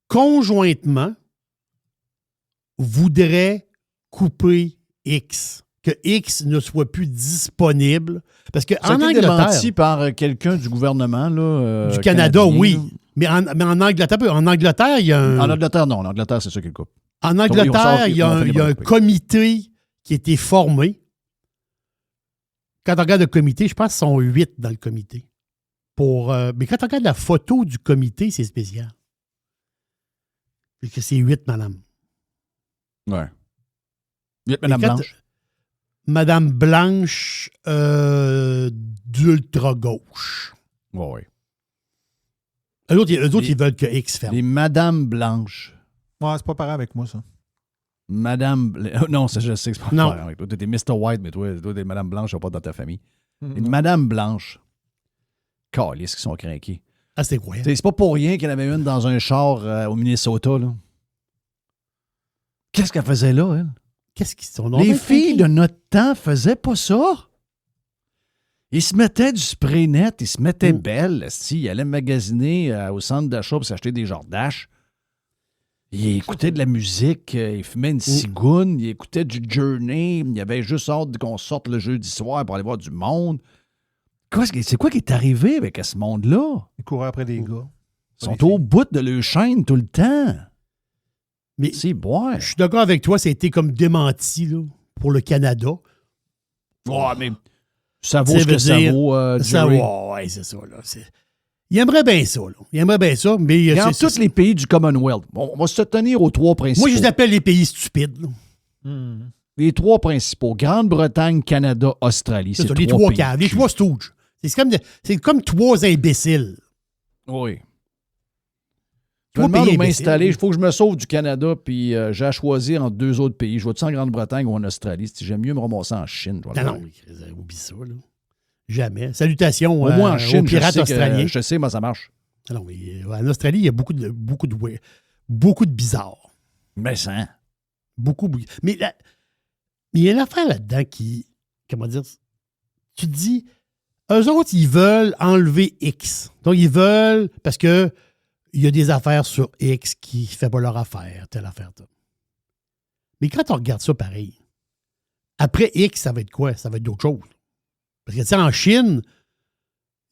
conjointement, voudraient couper X, que X ne soit plus disponible. Parce que Ça a en été Angleterre, démenti par quelqu'un du gouvernement là, du Canada, canadien, oui. là. Mais en Angleterre, il y a un... En Angleterre, non. En Angleterre, c'est ça qui le coupe. En Angleterre, ils il y a vont finir par un le couper. comité qui a été formé. Quand on regarde le comité, je pense qu'ils sont 8 dans le comité. Mais quand on regarde la photo du comité, c'est spécial. Parce que c'est 8 madame. Ouais. Madame quand- Blanche. Madame Blanche d'ultra-gauche. Ouais. Eux autres, ils veulent que X ferme. Les Madame Blanche. Ouais, c'est pas pareil avec moi, ça. Non, ça, je sais que c'est pas Non. pareil. Toi, t'es Mr. White, mais toi, t'es Madame Blanche, pas dans ta famille. Mm. Les Madame Blanche. Calisse qui sont craqués. Ah, c'est incroyable. C'est pas pour rien qu'il y en avait une dans un char au Minnesota, là. Qu'est-ce qu'elle faisait là, elle? Qu'est-ce qu'ils sont? Les filles de notre temps faisaient pas ça. Ils se mettaient du spray net, ils se mettaient belles. Ils allaient magasiner au centre d'achat pour s'acheter des Jordache. Ils écoutaient de la musique, ils fumaient une cigoune, ils écoutaient du Journey. Il y avait juste hâte qu'on sorte le jeudi soir pour aller voir du monde. C'est quoi qui est arrivé avec ce monde-là? Ils couraient après des gars. Ils sont au bout de leur chaîne tout le temps. Mais c'est boire. je suis d'accord avec toi, ça a été comme démenti là, pour le Canada. Ouais, mais ça vaut ce que ça vaut, ça Jerry. vaut, ouais, c'est ça. Là. Il aimerait bien ça. Là. Il aimerait bien ça, mais... Regarde tous les pays du Commonwealth. Bon, on va se tenir aux trois principaux. Moi, je les appelle les pays stupides. Là. Les trois principaux. Grande-Bretagne, Canada, Australie. C'est ça, les trois caves, les trois stooges. C'est comme trois imbéciles. Oui. Je Trois me demande pays où imbéciles. m'installer. Il faut que je me sauve du Canada, puis j'ai à choisir entre deux autres pays. Je vais-tu en Grande-Bretagne ou en Australie? Si j'aime mieux me ramasser en Chine. Je vais le Non, faire. oublie ça. Là. Jamais. Salutations Au moins en Chine, aux pirates australiens. je sais, moi, ça marche. Non, mais en Australie, il y a beaucoup de bizarres. Mais ça. Beaucoup. Mais il y a une affaire là-dedans qui... Comment dire? Tu te dis, eux autres, ils veulent enlever X. Donc, ils veulent... Parce que il y a des affaires sur X qui ne fait pas leur affaire, telle affaire. Mais quand on regarde ça pareil, après X, ça va être quoi? Ça va être d'autres choses. Parce que, tu sais, en Chine,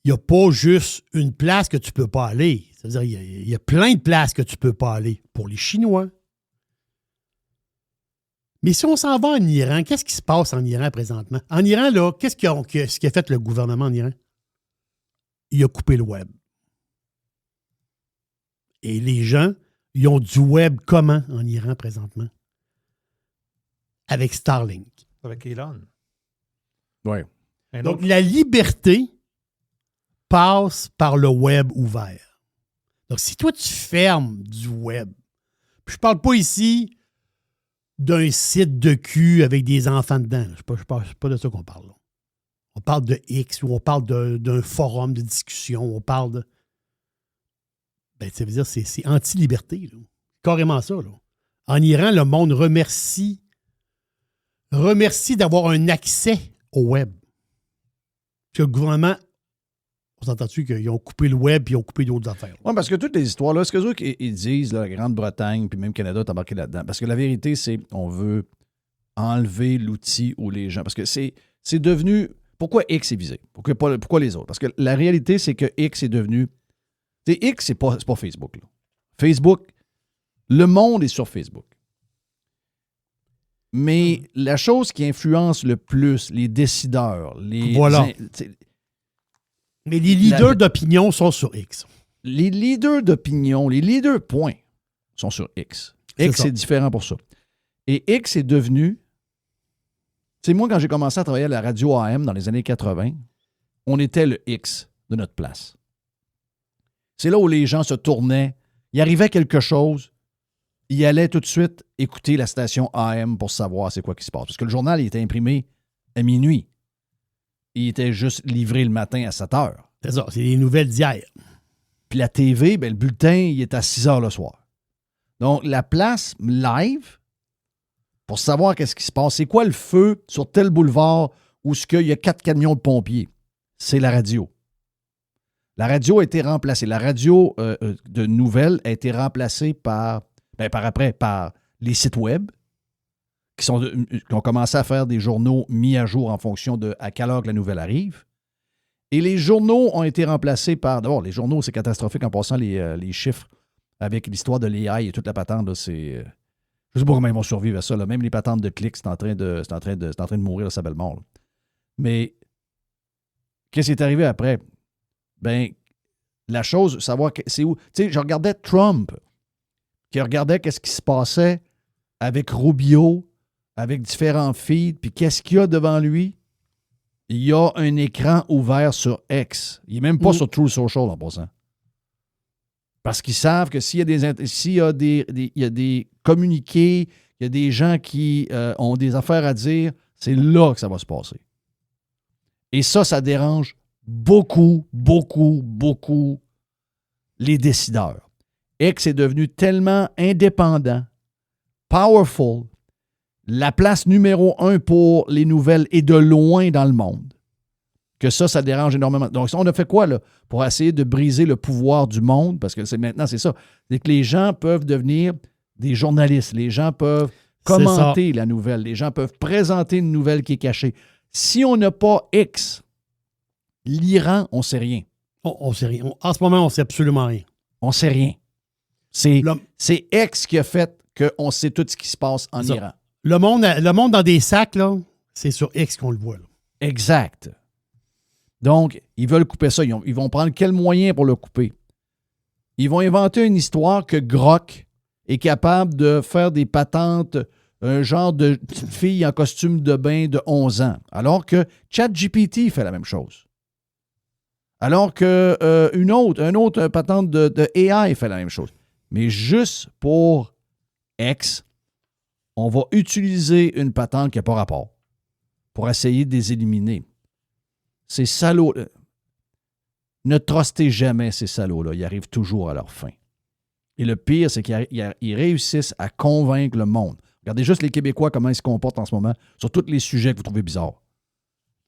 il n'y a pas juste une place que tu ne peux pas aller. C'est-à-dire, il y a plein de places que tu ne peux pas aller pour les Chinois. Mais si on s'en va en Iran, qu'est-ce qui se passe en Iran présentement? En Iran, là, qu'est-ce qu'a fait le gouvernement en Iran? Il a coupé le web. Et les gens, ils ont du web comment en Iran présentement? Avec Starlink. Avec Elon. Oui. Donc, la liberté passe par le web ouvert. Donc, si toi, tu fermes du web, puis je parle pas ici d'un site de cul avec des enfants dedans. C'est pas de ça qu'on parle. Là. On parle de X ou on parle d'un forum de discussion. On parle de... Ben, ça veut dire que c'est anti-liberté. Là. Carrément ça. Là. En Iran, le monde remercie d'avoir un accès au web. Que le gouvernement, on s'entend-tu qu'ils ont coupé le web et ils ont coupé d'autres affaires? Oui, parce que toutes les histoires, là, ce que eux ils disent, là, la Grande-Bretagne, puis même Canada, t'as marqué là-dedans. Parce que la vérité, c'est on veut enlever l'outil où les gens. Parce que c'est devenu. Pourquoi X est visé? Pourquoi les autres? Parce que la réalité, c'est que X est devenu. X, c'est pas Facebook. Là. Facebook, le monde est sur Facebook. Mais la chose qui influence le plus les décideurs, Voilà. Mais les leaders d'opinion sont sur X. Les leaders d'opinion, les leaders, point, sont sur X. X, c'est différent pour ça. Et X est devenu... Tu sais, moi, quand j'ai commencé à travailler à la radio AM dans les années 80, on était le X de notre place. C'est là où les gens se tournaient. Il arrivait quelque chose, ils allaient tout de suite écouter la station AM pour savoir c'est quoi qui se passe. Parce que le journal, il était imprimé à minuit. Il était juste livré le matin à 7 heures. C'est ça, c'est les nouvelles d'hier. Puis la TV, ben, le bulletin, il est à 6 heures le soir. Donc, la place live, pour savoir qu'est-ce qui se passe, c'est quoi le feu sur tel boulevard où il y a 4 camions de pompiers? C'est la radio. La radio a été remplacée. La radio de nouvelles a été remplacée par les sites web qui ont commencé à faire des journaux mis à jour en fonction de à quelle heure que la nouvelle arrive. Et les journaux ont été remplacés par... D'abord, les journaux, c'est catastrophique en passant les chiffres avec l'histoire de l'AI et toute la patente. Là, c'est... Je ne sais pas comment ils vont survivre à ça. Là. Même les patentes de clics, c'est en train de mourir à sa belle mort. Là. Mais qu'est-ce qui est arrivé après? Ben, la chose, savoir c'est où. Tu sais, je regardais Trump, qui regardait qu'est-ce qui se passait avec Rubio, avec différents feeds, puis qu'est-ce qu'il y a devant lui? Il y a un écran ouvert sur X. Il n'est même pas sur True Social en passant. Parce qu'ils savent que s'il y a des communiqués, il y a des gens qui ont des affaires à dire, c'est là que ça va se passer. Et ça dérange beaucoup, beaucoup, beaucoup les décideurs. X est devenu tellement indépendant, powerful, la place numéro 1 pour les nouvelles est de loin dans le monde. Que ça dérange énormément. Donc, on a fait quoi, là, pour essayer de briser le pouvoir du monde? Parce que maintenant, c'est ça. C'est que les gens peuvent devenir des journalistes. Les gens peuvent commenter la nouvelle. Les gens peuvent présenter une nouvelle qui est cachée. Si on n'a pas X, l'Iran, on ne sait rien. On sait rien. En ce moment, on ne sait absolument rien. On ne sait rien. C'est X qui a fait qu'on sait tout ce qui se passe en Iran. Le monde dans des sacs, là, c'est sur X qu'on le voit. Là. Exact. Donc, ils veulent couper ça. Ils vont prendre quel moyen pour le couper? Ils vont inventer une histoire que Grok est capable de faire des patentes, un genre de petite fille en costume de bain de 11 ans, alors que ChatGPT fait la même chose. Alors que une autre patente de AI fait la même chose. Mais juste pour X, on va utiliser une patente qui n'a pas rapport pour essayer de les éliminer. Ces salauds, ne trustez jamais ces salauds-là. Ils arrivent toujours à leur fin. Et le pire, c'est qu'ils réussissent à convaincre le monde. Regardez juste les Québécois, comment ils se comportent en ce moment sur tous les sujets que vous trouvez bizarres.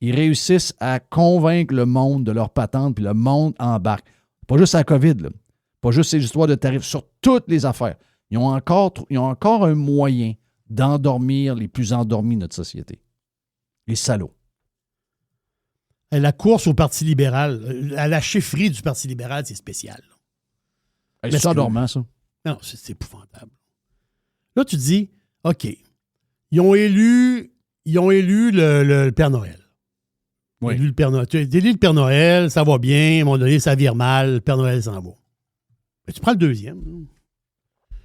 Ils réussissent à convaincre le monde de leur patente, puis le monde embarque. Pas juste à la COVID, là. Pas juste ces histoires de tarifs, sur toutes les affaires. Ils ont encore un moyen d'endormir les plus endormis de notre société. Les salauds. La course au Parti libéral, à la chefferie du Parti libéral, c'est spécial. C'est endormant, ça. Non, c'est épouvantable. Là, tu te dis, OK, ils ont élu le Père Noël. Oui. Élu le Père Noël. Tu as élu le Père Noël, ça va bien, à un moment donné, ça vire mal, le Père Noël s'en va. Mais tu prends le deuxième.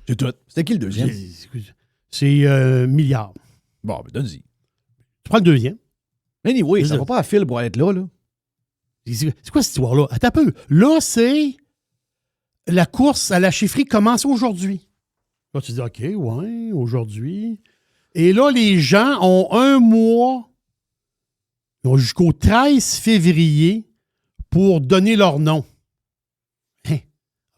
C'est tout. C'était qui le deuxième? C'est Milliard. Bon, ben donne-y. Tu prends le deuxième. Anyway, ça ne va pas à fil pour être là. C'est quoi cette histoire-là? Attends un peu. Là, c'est la course à la chefferie commence aujourd'hui. Là, tu dis, OK, ouais, aujourd'hui. Et là, les gens ont un mois, ils ont jusqu'au 13 février pour donner leur nom.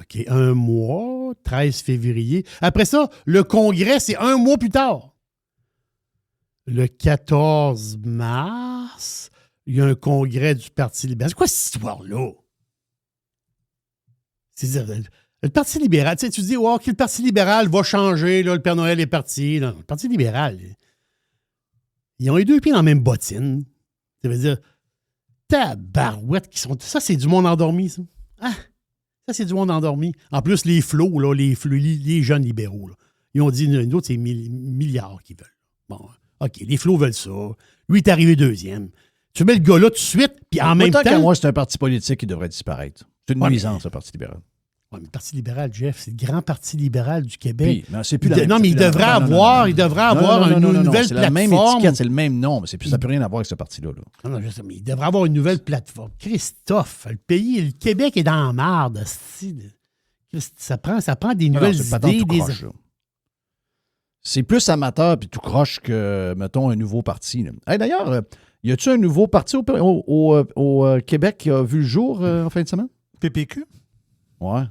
OK, un mois, 13 février. Après ça, le congrès, c'est un mois plus tard. Le 14 mars, il y a un congrès du Parti libéral. C'est quoi cette histoire-là? Le Parti libéral, tu sais, tu dis, oh, OK, le Parti libéral va changer, là, le Père Noël est parti. Non, le Parti libéral, ils ont les deux pieds dans la même bottine. Ça veut dire, tabarouette qui sont... Ça, c'est du monde endormi, ça. Ah, ça, c'est du monde endormi. En plus, les flots, là, les jeunes libéraux, là, ils ont dit, nous autres, c'est milliards qu'ils veulent. Bon, OK, les flots veulent ça. Lui est arrivé deuxième. Tu mets le gars là tout de suite, puis en même temps... Autant qu'à moi, c'est un parti politique qui devrait disparaître. C'est une nuisance, le Parti libéral. Oui, mais le Parti libéral, Jeff, c'est le grand Parti libéral du Québec. Puis, c'est plus la même, non, mais il devrait avoir une nouvelle c'est plateforme. la même étiquette, c'est le même nom, mais ça n'a plus rien à voir avec ce parti-là. Là. Non, je sais, mais il devrait avoir une nouvelle plateforme. Christophe, le Québec est dans la marde. Ça prend des nouvelles idées. C'est plus amateur puis tout croche que, mettons, un nouveau parti. Hey, d'ailleurs, y a-tu un nouveau parti au Québec qui a vu le jour en fin de semaine? PPQ? Ouais.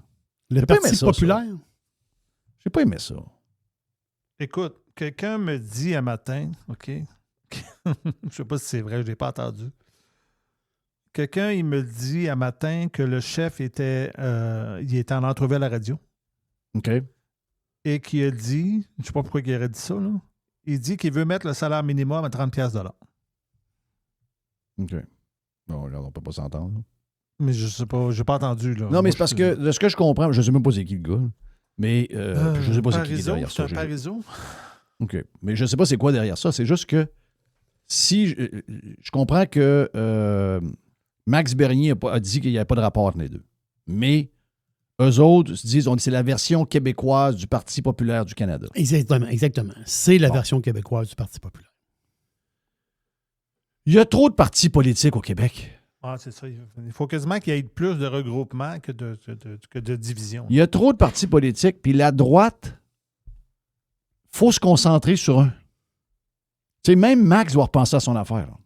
Le Parti populaire? J'ai pas aimé ça. Écoute, quelqu'un me dit un matin, OK? Je sais pas si c'est vrai, je l'ai pas entendu. Quelqu'un, il me dit un matin que le chef était en entrevue à la radio. OK. Et qui a dit, je sais pas pourquoi il aurait dit ça, là, Il dit qu'il veut mettre le salaire minimum à 30$ de l'heure. OK. Bon, regarde, on peut pas s'entendre. Mais je sais pas, j'ai pas entendu. Là. Non, mais c'est parce que, de ce que je comprends, je sais même pas c'est qui le gars, mais je sais pas c'est qui est derrière ça. C'est un Parizeau. OK. Mais je sais pas c'est quoi derrière ça. C'est juste que si je comprends que Max Bernier a dit qu'il n'y avait pas de rapport entre les deux. Mais eux autres se disent c'est la version québécoise du Parti populaire du Canada. Exactement. C'est la version québécoise du Parti populaire. Il y a trop de partis politiques au Québec. Ah, c'est ça. Il faut quasiment qu'il y ait plus de regroupements que de divisions. Il y a trop de partis politiques, puis la droite, il faut se concentrer sur un. Tu sais, même Max doit repenser à son affaire. Là.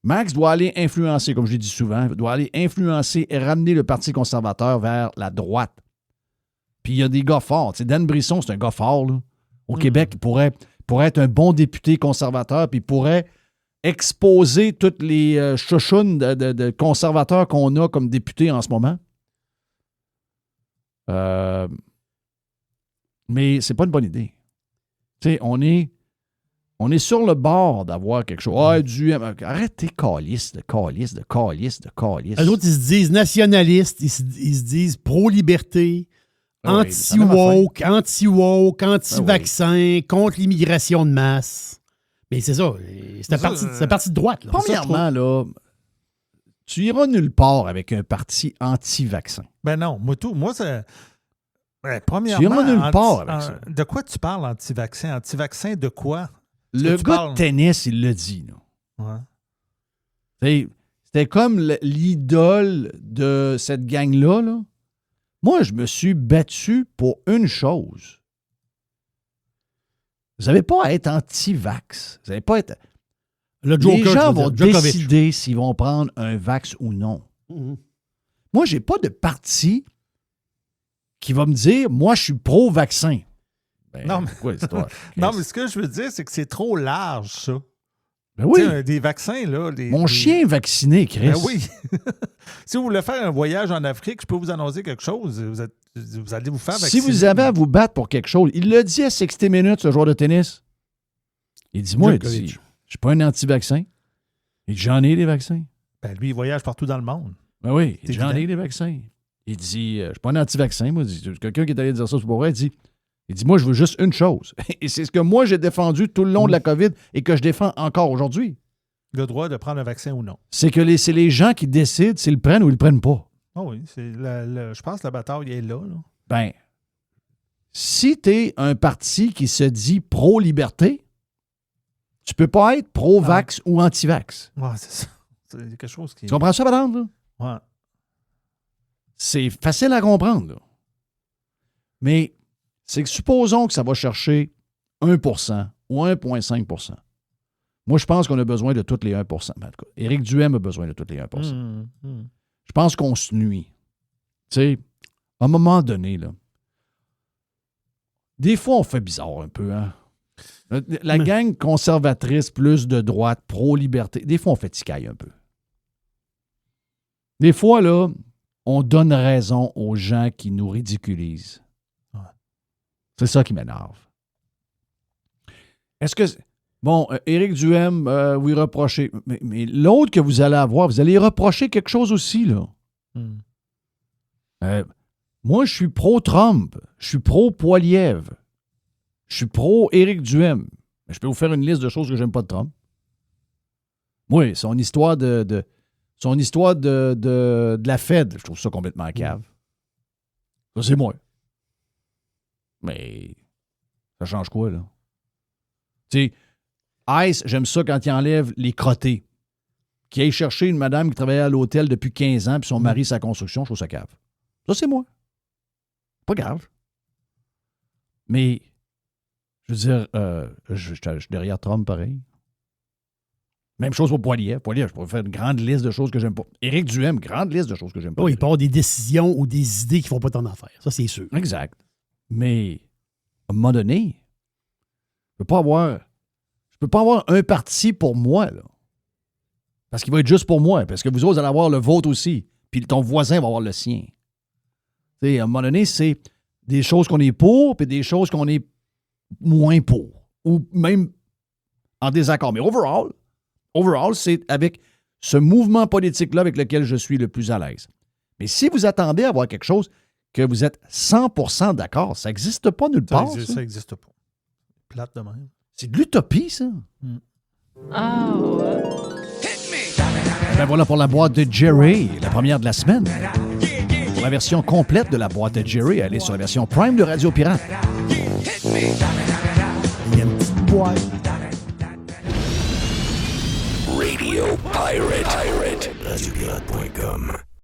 Max doit aller influencer, comme je l'ai dit souvent, doit aller influencer et ramener le Parti conservateur vers la droite. Puis il y a des gars forts. Tu sais, Dan Brisson, c'est un gars fort. Là. Au Québec, il pourrait être un bon député conservateur, puis il pourrait exposer toutes les chouchounes de conservateurs qu'on a comme députés en ce moment. Mais c'est pas une bonne idée. Tu sais, on est sur le bord d'avoir quelque chose. Arrête tes calices. Les autres, ils se disent nationalistes, ils se disent pro-liberté, anti-woke, anti-vaccin, contre l'immigration de masse. Mais c'est ça, c'est un parti de droite. Là. Premièrement, là, tu iras nulle part avec un parti anti-vaccin. Ben non, moi c'est... premièrement, tu iras nulle part avec ça. De quoi tu parles, anti-vaccin? Anti-vaccin de quoi? Le gars de tennis, il l'a dit. Là. Ouais. C'était comme l'idole de cette gang-là. Là. Moi, je me suis battu pour une chose. Vous n'avez pas à être anti-vax. Vous n'avez pas à être... Les gens vont décider s'ils vont prendre un vax ou non. Mm-hmm. Moi, je n'ai pas de parti qui va me dire « Moi, je suis pro-vaccin ». Ben, non, mais... non, mais ce que je veux dire, c'est que c'est trop large, ça. Ben oui. Des vaccins, là. Mon chien est vacciné, Chris. Ben oui. Si vous voulez faire un voyage en Afrique, je peux vous annoncer quelque chose. Vous allez vous faire vacciner. Si vous avez à vous battre pour quelque chose, il l'a dit à 60 minutes, ce joueur de tennis. Il dit, moi, je ne suis pas un anti-vaccin. Il dit, j'en ai des vaccins. Ben lui, il voyage partout dans le monde. Ben oui, j'en ai des vaccins. Il dit, je ne suis pas un anti-vaccin. Moi, quelqu'un qui est allé dire ça, c'est pour vrai, il dit, moi, je veux juste une chose. Et c'est ce que moi, j'ai défendu tout le long de la COVID et que je défends encore aujourd'hui. Le droit de prendre un vaccin ou non. C'est que c'est les gens qui décident s'ils le prennent ou ils le prennent pas. Oh oui, je pense que la bataille est là. Ben, si tu es un parti qui se dit pro-liberté, tu peux pas être pro-vax ou anti-vax. Ouais, c'est ça. C'est quelque chose qui... Tu comprends ça, madame? Là? Ouais. C'est facile à comprendre. Là. Mais c'est que supposons que ça va chercher 1% ou 1,5%. Moi, je pense qu'on a besoin de tous les 1%. En tout cas, Éric Duhaime a besoin de tous les 1%. Je pense qu'on se nuit. Tu sais, à un moment donné, là, des fois, on fait bizarre un peu. Hein? La gang conservatrice plus de droite, pro-liberté, des fois, on fait ticaille un peu. Des fois, là, on donne raison aux gens qui nous ridiculisent. Ouais. C'est ça qui m'énerve. Est-ce que... Bon, Éric Duhaime, vous y reprochez. Mais l'autre que vous allez avoir, vous allez y reprocher quelque chose aussi, là. Moi, je suis pro-Trump. Je suis pro-Poilievre. Je suis pro-Éric Duhaime. Mais je peux vous faire une liste de choses que j'aime pas de Trump. Oui, son histoire de la Fed, je trouve ça complètement cave. Ça, c'est moi. Mais ça change quoi, là? Tu sais, Ice, j'aime ça quand il enlève les crottés. Qui aille chercher une madame qui travaillait à l'hôtel depuis 15 ans puis son mari, sa construction, je trouve ça cave. Ça, c'est moi. Pas grave. Mais, je veux dire, je suis derrière Trump pareil. Même chose pour Poilievre. Poilievre, je pourrais faire une grande liste de choses que j'aime pas. Éric Duhaime, grande liste de choses que j'aime pas. Oui, il peut y avoir des décisions ou des idées qui ne font pas ton affaire. Ça, c'est sûr. Exact. Mais, à un moment donné, je peux pas avoir un parti pour moi, là. Parce qu'il va être juste pour moi. Parce que vous autres, vous allez avoir le vôtre aussi. Puis ton voisin va avoir le sien. T'sais, à un moment donné, c'est des choses qu'on est pour puis des choses qu'on est moins pour. ou même en désaccord. Mais overall, c'est avec ce mouvement politique-là avec lequel je suis le plus à l'aise. Mais si vous attendez à voir quelque chose que vous êtes 100% d'accord, ça n'existe pas nulle part. Ça n'existe pas. Plate de même. C'est de l'utopie, ça. Ah ouais. Ben voilà pour la boîte de Jerry, la première de la semaine. Pour la version complète de la boîte de Jerry, allez sur la version Prime de Radio Pirate. Il y a une petite boîte. Radio Pirate. RadioPirate.com.